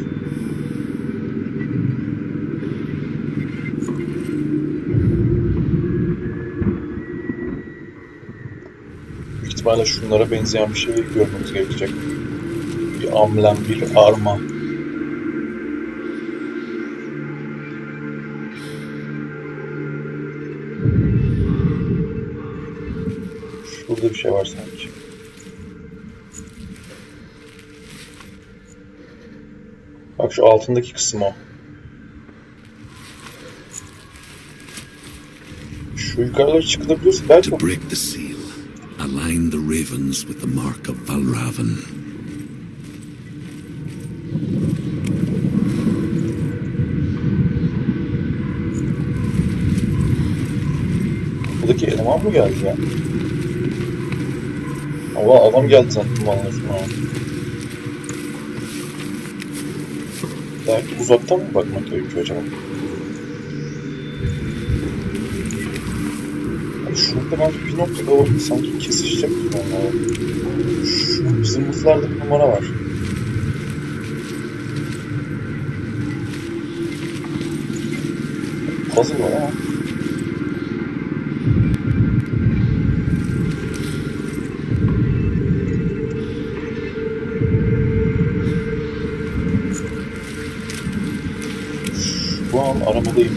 ihtimalle şunlara benzeyen bir şey görmemiz gerekecek. Bir amblem, bir arma. Şurada bir şey var sanki. Bak şu altındaki kısım o. Şu yukarılara çıkılabiliyorsa belki... To break the seal, align the ravens with the mark of Valraven. Buradaki eleman mı geldi ya? Ama adam geldi zaten bana sonra. Belki uzaktan mı bakmak gerekiyor acaba? Şurada bence bir noktada o sanki kesişecek gibi onlara. Şu zımbırtılarda bir numara var. Puzzle var ama. Şu an arabadayım.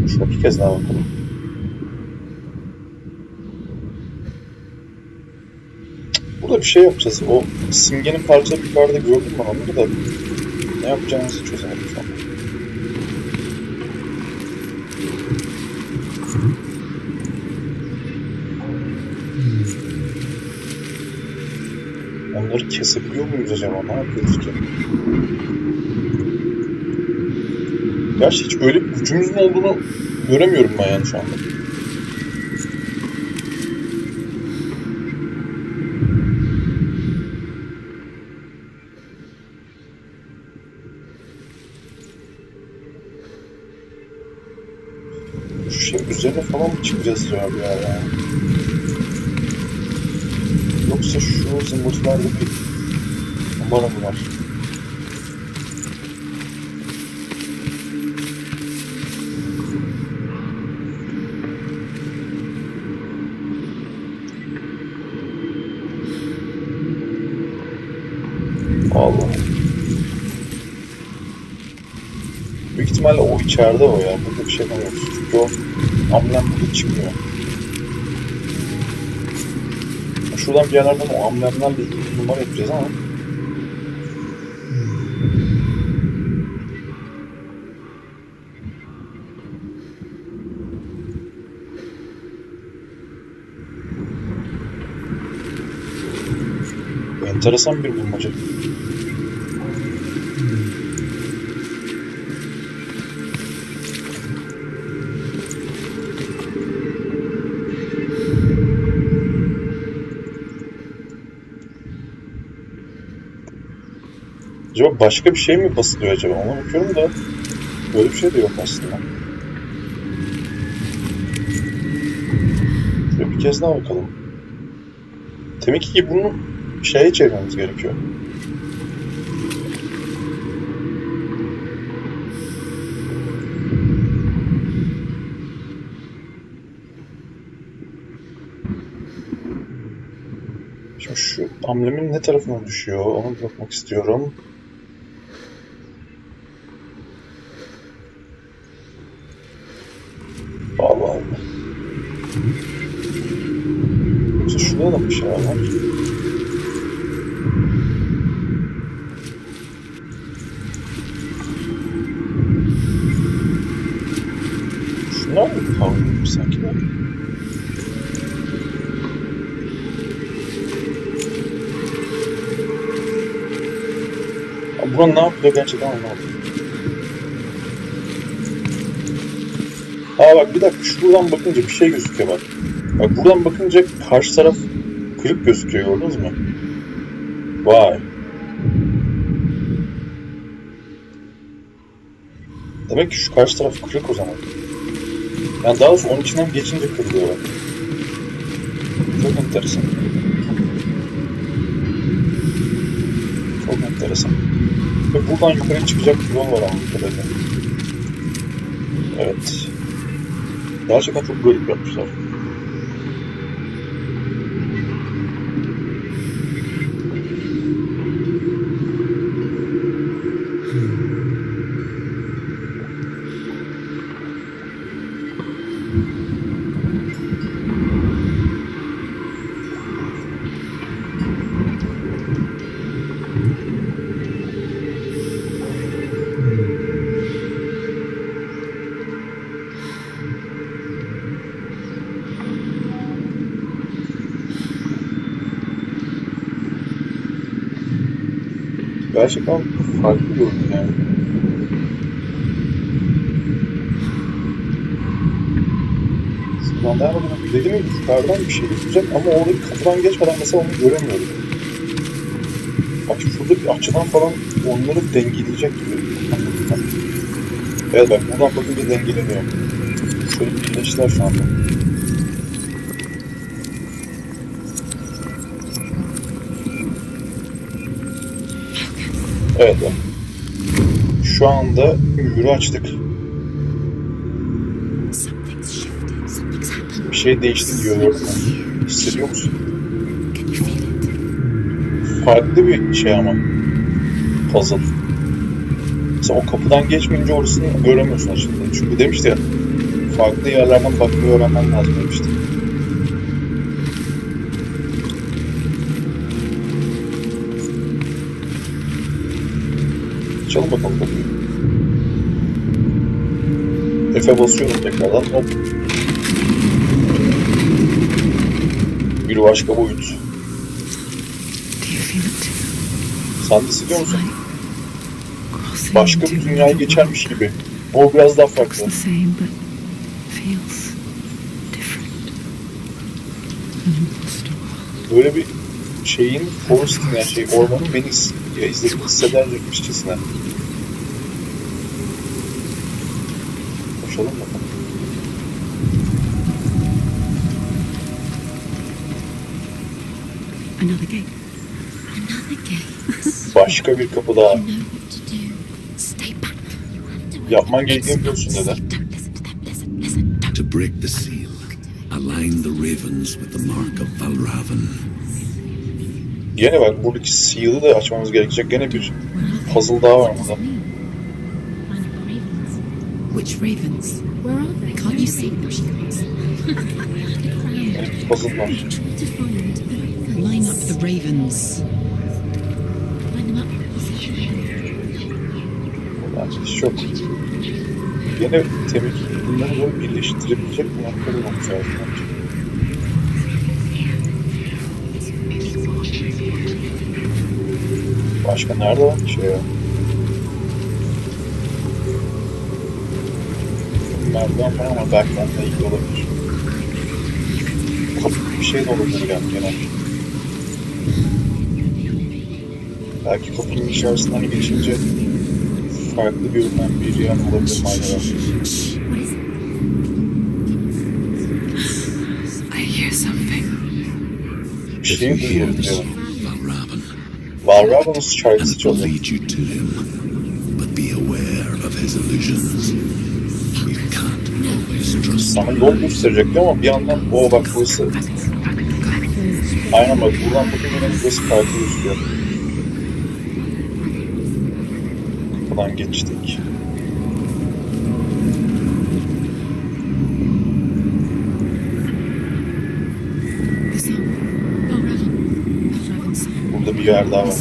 Şuna bir kez daha bakalım. Burada bir şey yapacağız. O simgenin parçaları yukarıda gördüm ben onları da ne yapacağımızı çözemedim şu an. Onları kesebiliyor muyuz acaba? Ne yapıyoruz ki? Gerçi hiç öyle bir gücümüzün olduğunu göremiyorum ben yani şu anda. Şu şey üzerine falan mı çıkacağız ya bir ara? Yoksa şu zımbırtılarda bir numara mı var? Allah. Büyük ihtimalle o içeride o ya. Burada bir şey yok. Çünkü o amblem burada çıkmıyor. Şuradan bir yerlerden o amblemlerle ilgili bir numara yapacağız ama enteresan bir bulmaca. Acaba başka bir şey mi basılıyor acaba? Ona bakıyorum da böyle bir şey de yok aslında. Şöyle bir kez daha bakalım. Demek ki bunu şeye çevirmemiz gerekiyor. Şimdi şu amblemin ne tarafına düşüyor? Ona bir bakmak istiyorum. Allah Allah. Yoksa şurada da bir şey var. Şunlar mı kavrulmuş sanki de? Buranın ne yapıyor gerçekten anlamadım. Aa bak bir dakika şuradan bakınca bir şey gözüküyor bak. Bak buradan bakınca karşı taraf kırık gözüküyor, gördünüz mü? Vay. Demek ki şu karşı taraf kırık o zaman. Yani daha doğrusu onun içinden geçince kırılıyor bak. Çok enteresan. enteresan. Ve buradan yukarı çıkacak bir yol var anladığım kadarıyla. Evet. Gerçekten çok garip yapmışlar. Gerçekten farklı bir oyun yani. Şuradan devam edelim. Dediğim gibi yukarıdan bir şey geçecek ama oradaki kapıdan geçmeden mesela onu göremiyorum. Bak şuradaki açıdan falan onları dengeleyecek gibi. Evet bak buradan bakınca dengeleniyor. Şöyle birleştiler şu anda. Evet. Şu anda mühürü açtık. Bir şey değişti diyor. Hissediyor musun? Farklı bir şey ama. Puzzle. Mesela o kapıdan geçmeyince orasını göremiyorsun açıkçası. Çünkü demişti ya, farklı yerlerden bakmayı öğrenmen lazım demişti. Açalım bakalım kapıyı. F'e basıyorum tekrardan. Hop. Bir başka boyut. Sen de hissediyor musun? Başka bir dünyaya geçermiş gibi. O biraz daha farklı. Böyle bir şeyin, forest'in yani şey, ormanın beni izlediğini hissedercekmişçesine. Koşalım bakalım. Başka bir kapı daha. Yapman gerektiğini biliyorsun dedi. To break the seal, align the ravens with the mark of Valravan. Gene bak buradaki seal'ı da açmamız gerekecek. Gene bir puzzle daha var burada. Which ravens? Where are they? Can't you see them? Bir puzzle var. Line up the ravens. Hiç yok. Yine temiz bunları böyle birleştirebilecek bir noktada olmuş lazım. Başka nerede var ki şey ya? Merdiven falan ama belki onunla ilgili olabilir. Kapı bir şey de olabilir yani genel. Belki kapının içerisinden geçince farklı görünen bir yer olabilir hala. Bir şey duyuyorum diyor. Valravan'ın şarkısı çalıyor. Sana yol gösterecekti ama bir yandan o bak burası. Aynen bak buradan bakınca burası farklı gözüküyor. Kapıdan geçtik. Burada bir yer daha var.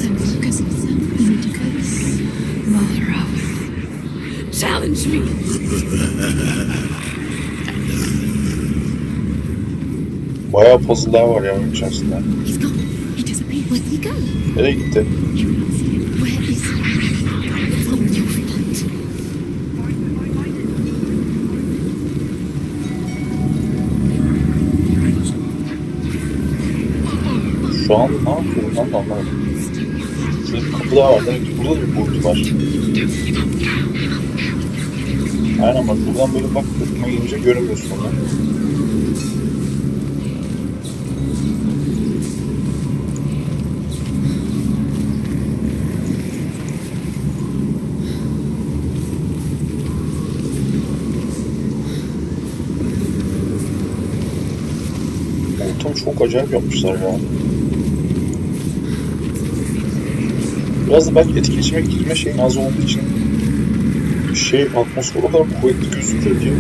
Challenge me. Bayağı puzzle'lar var ya oyun içerisinde. Nereye gitti? Şu an ne yapıyorum ben de anlamadım. Şurada bir kapı daha var. Demek ki burada da bir boyutu var. Aynen bak buradan böyle bak kapıma gelince göremiyorsun onu. çok acayip yapmışlar ya. Biraz da belki etkileşime gitme şeyin az olduğu için atmosfer o kadar kuvvetli gözüküyor ki.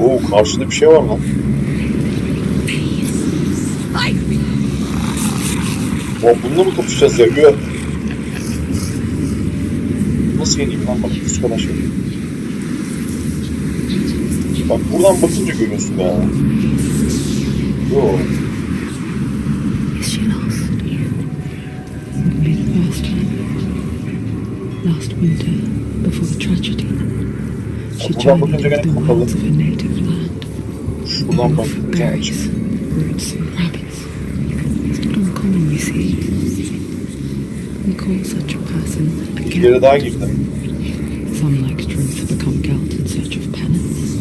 Oo, karşıda bir şey var lan. Bununla mı kapışacağız ya? Gör. Nasıl yeneyim lan, bak üst kadar şey. Bak buradan bakınca görüyorsun ya. Yo. Last winter, before the tragedy, she Buradan journeyed bakınca over gene the kapalı. wilds of her native land. Şuradan bakınca Berries, açık. roots, and rabbits. It's not uncommon, you see. We call such a person a Bir yere Gelt. daha girdim. Some, like truth, become Gelt in search of penance.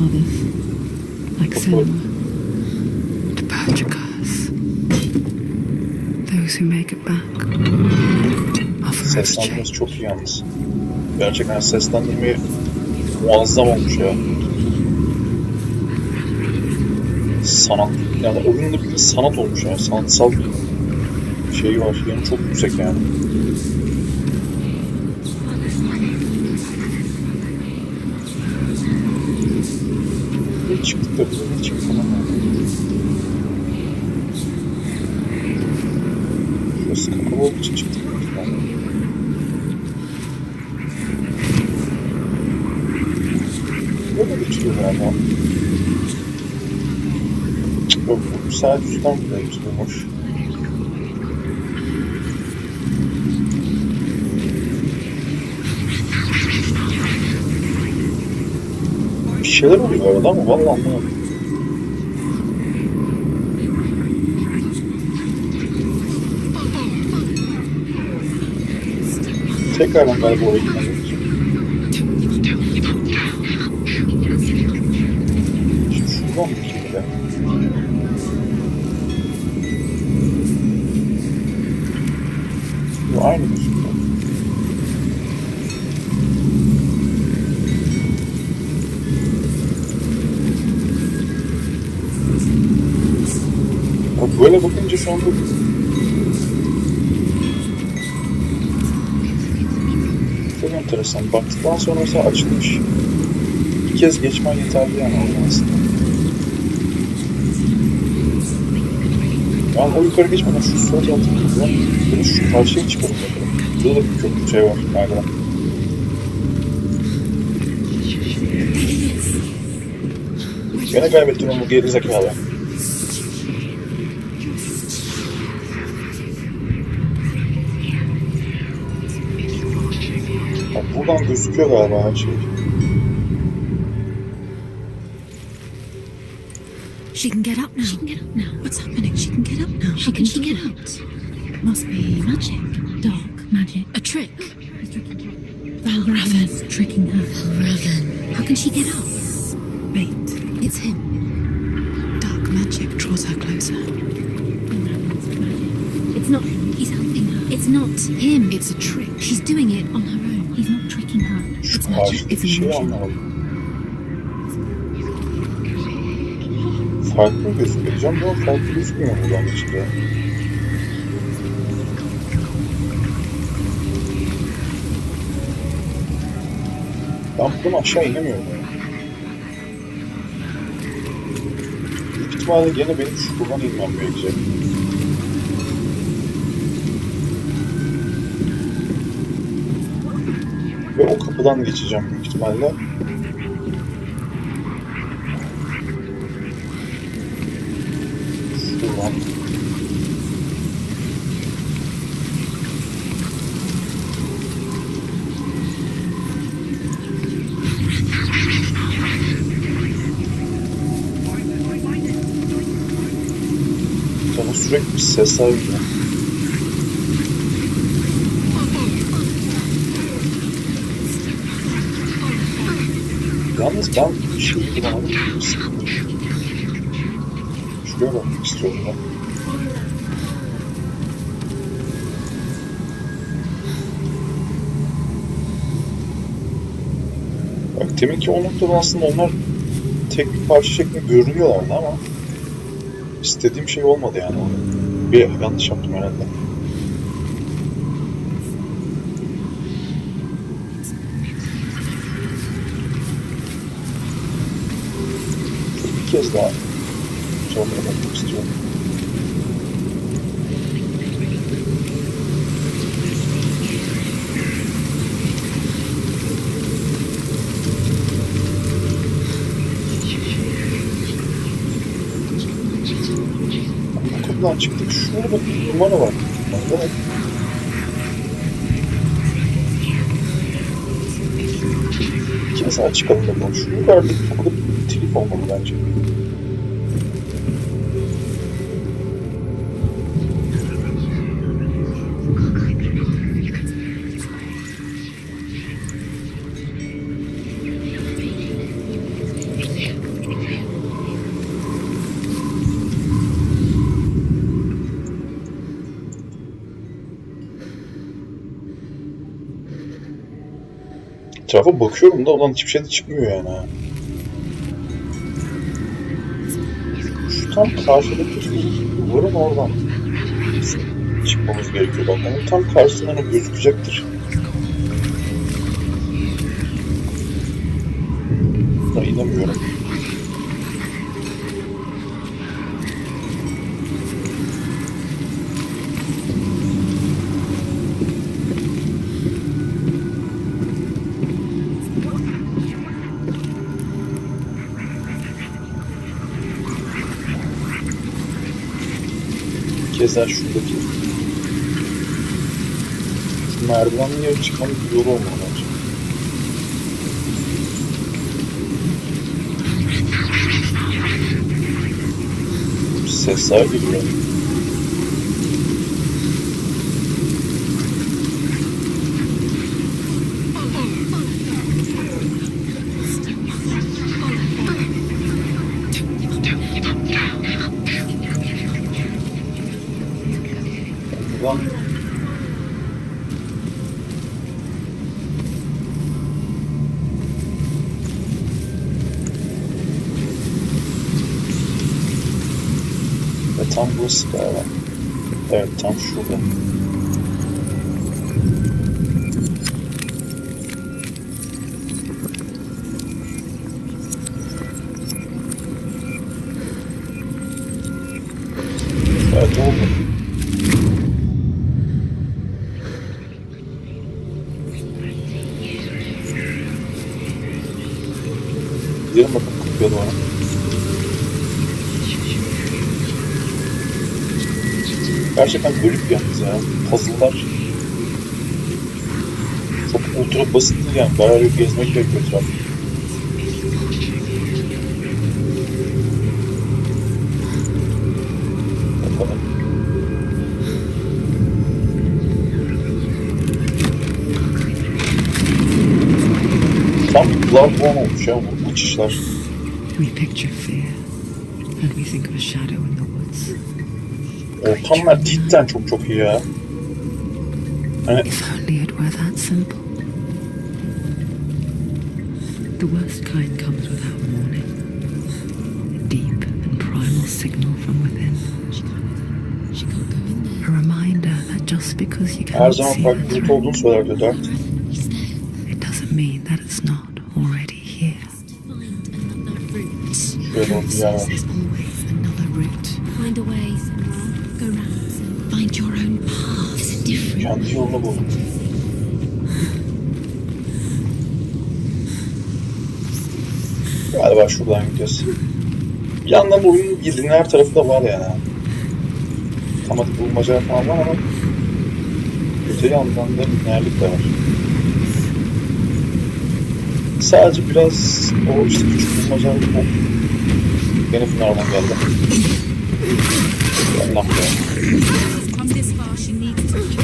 Others, like Senua, to purge a curse. Those who make it back are forever Seslendirmesi changed. çok iyi yalnız. Gerçekten seslendirmeyi muazzam olmuş ya. Sanat, yani oyunun bir sanat olmuş yani. Sanatsal şeyi var. Yani çok yüksek yani. Ne çıktık da bize ne çıktı falan yani. Şurası kakalı olduğu için çıktık. Böyle geçiyor galiba. Yok, bu saat üstten bile geçiyormuş. Bir şeyler oluyor arada ama vallahi anlamadım. Tekrardan galiba oraya gitmem gerekiyor. Şimdi şuradan mı gidiyor? Bu aynı gözüküyor. Böyle bakınca şu anda çok enteresan. Baktıktan sonra mesela açılmış. Bir kez geçmen yeterli yani aslında. Yani o yukarı geçmeden şu sol tarafından böyle şu karşıya çıkalım bakalım. Burada da bir köprü şey var galiba. Gene kaybettim onu gerizekalı. Bak buradan gözüküyor galiba her şey. She can get up now. She can get up now. What's happening? She can get up now. How can she get out? Must be magic. Dark magic. A trick. Raven. Tricking her. Raven. How can she get out? Bait. It's him. Dark magic draws her closer. It's not him. He's helping her. It's not him. It's a trick. She's doing it on her own. He's not tricking her. It's magic. It's Şey illusion. anlamadım. Farklı gözüküyor ama farklı gözükmüyor buradan içinde. Ben buradan aşağı inemiyorum yani. Büyük ihtimalle gene benim şuradan inmem gerekecek. Ve o kapıdan geçeceğim büyük ihtimalle. Şuradan. Tabii sürekli bir sesler geliyor. Yalnız ben bir şey bulamadım. Şuraya bakmak istiyorum ben. Bak demek ki o noktada aslında onlar tek bir parça şeklinde görünüyorlardı ama istediğim şey olmadı yani. Bir yanlış yaptım herhalde. Bir kez daha çalmaya bakmak istiyorum. Okuldan çıktık. Şurada bir numara var. Evet. Bir kez daha çıkalım bakalım. Şu yukarıdaki okulda bir telif olmalı bence. Etrafa bakıyorum da olan hiçbir şey de çıkmıyor yani. Şu tam karşıdaki duvarın oradan çıkmamız gerekiyor. Bak onun tam karşısından o gözükecektir. Buna inanmıyorum. Keza şuradaki şu merdivenli yere çıkmanın bir yolu olmalı bence. Sesler geliyor. Buradan ve tam burası galiba. Evet, tam şurada. Evet, oldu. Gidelim bakalım kapıya doğru. Gerçekten bölük yalnız ya. Puzzle'lar çok ultra basit değil yani. Bayağı bir gezmek gerekiyor etrafı. Bakalım. Tam bir Bloodborne olmuş ya bu uçuşlar. We picture fear, and we think of a shadow in the woods. Ortamlar cidden çok iyi ya. Hani If only it were that simple. The worst kind comes without warning. A deep and primal signal from within. A reminder that just because you her can't zaman see farklı the bir olduğunu threat, söylerdi Dart. it doesn't mean that it's not already here. Şöyle oldu yani. There's always another route. Find a way, go round. Find your own path. It's different. Kendi yolunu bul. Galiba şuradan gideceğiz. Bir yandan oyunun bir lineer tarafı da var yani. Tematik bulmaca falan var ama öte yandan da lineerlik de var. Sadece biraz o işte küçük bulmacalık o. Gene finalden geldi. Ben ne yapıyorum? Come this far, she needs to keep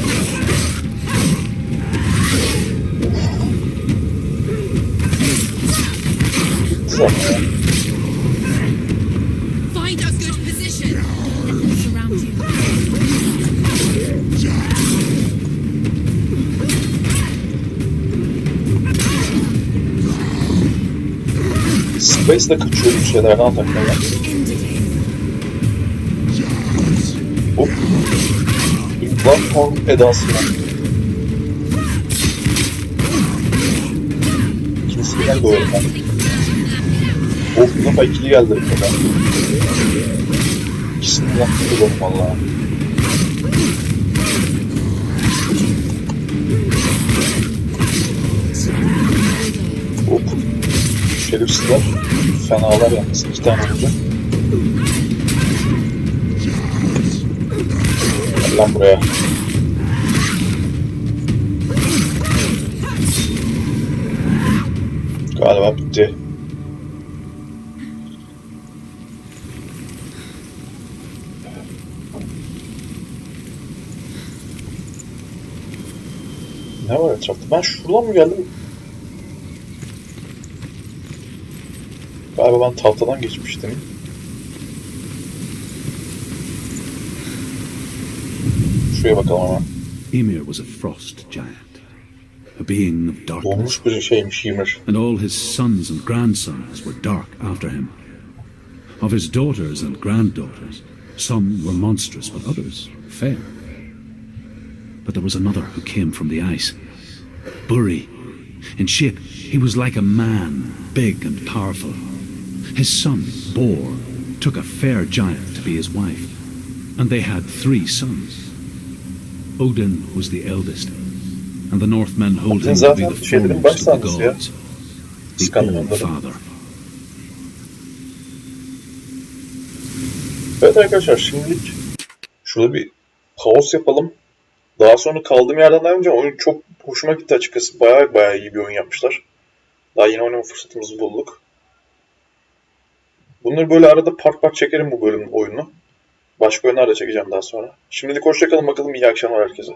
Güzel ya. Find a good position. Let them surround you. Space'de kaçıyorum şeylerden takmaya. Bloodhound edasıyla. İkincisi geldi o yerden. Of, bu defa ikili geldi burada. İkisini yaptı oğlum valla. Hop. Şerifsizler. Fenalar yalnız. 2 tane olacak. Gel lan buraya. Galiba bitti. Ne var etrafta? Ben şuradan mı geldim? Galiba ben tahtadan geçmiştim. Şuraya bakalım hemen. Ymir was a frost giant, a being of darkness, Donmuş bir şeymiş Ymir. and all his sons and grandsons were dark after him. Of his daughters and granddaughters, some were monstrous, but others fair. But there was another who came from the ice. Buri. In shape, he was like a man, big and powerful. His son, Bor, took a fair giant to be his wife, and they had 3 sons. Odin was the eldest, and the Northmen hold him to be the foremost of the gods, the All-Father. Evet arkadaşlar, şimdilik şurada bir pause yapalım. Daha sonra kaldığım yerden devam edeceğim. Oyun çok hoşuma gitti açıkçası. Bayağı iyi bir oyun yapmışlar. Daha yeni oynama fırsatımızı bulduk. Bunları böyle arada part çekerim bu bölümün oyunu. Başka oyunlar da çekeceğim daha sonra. Şimdilik hoşça kalın bakalım. İyi akşamlar herkese.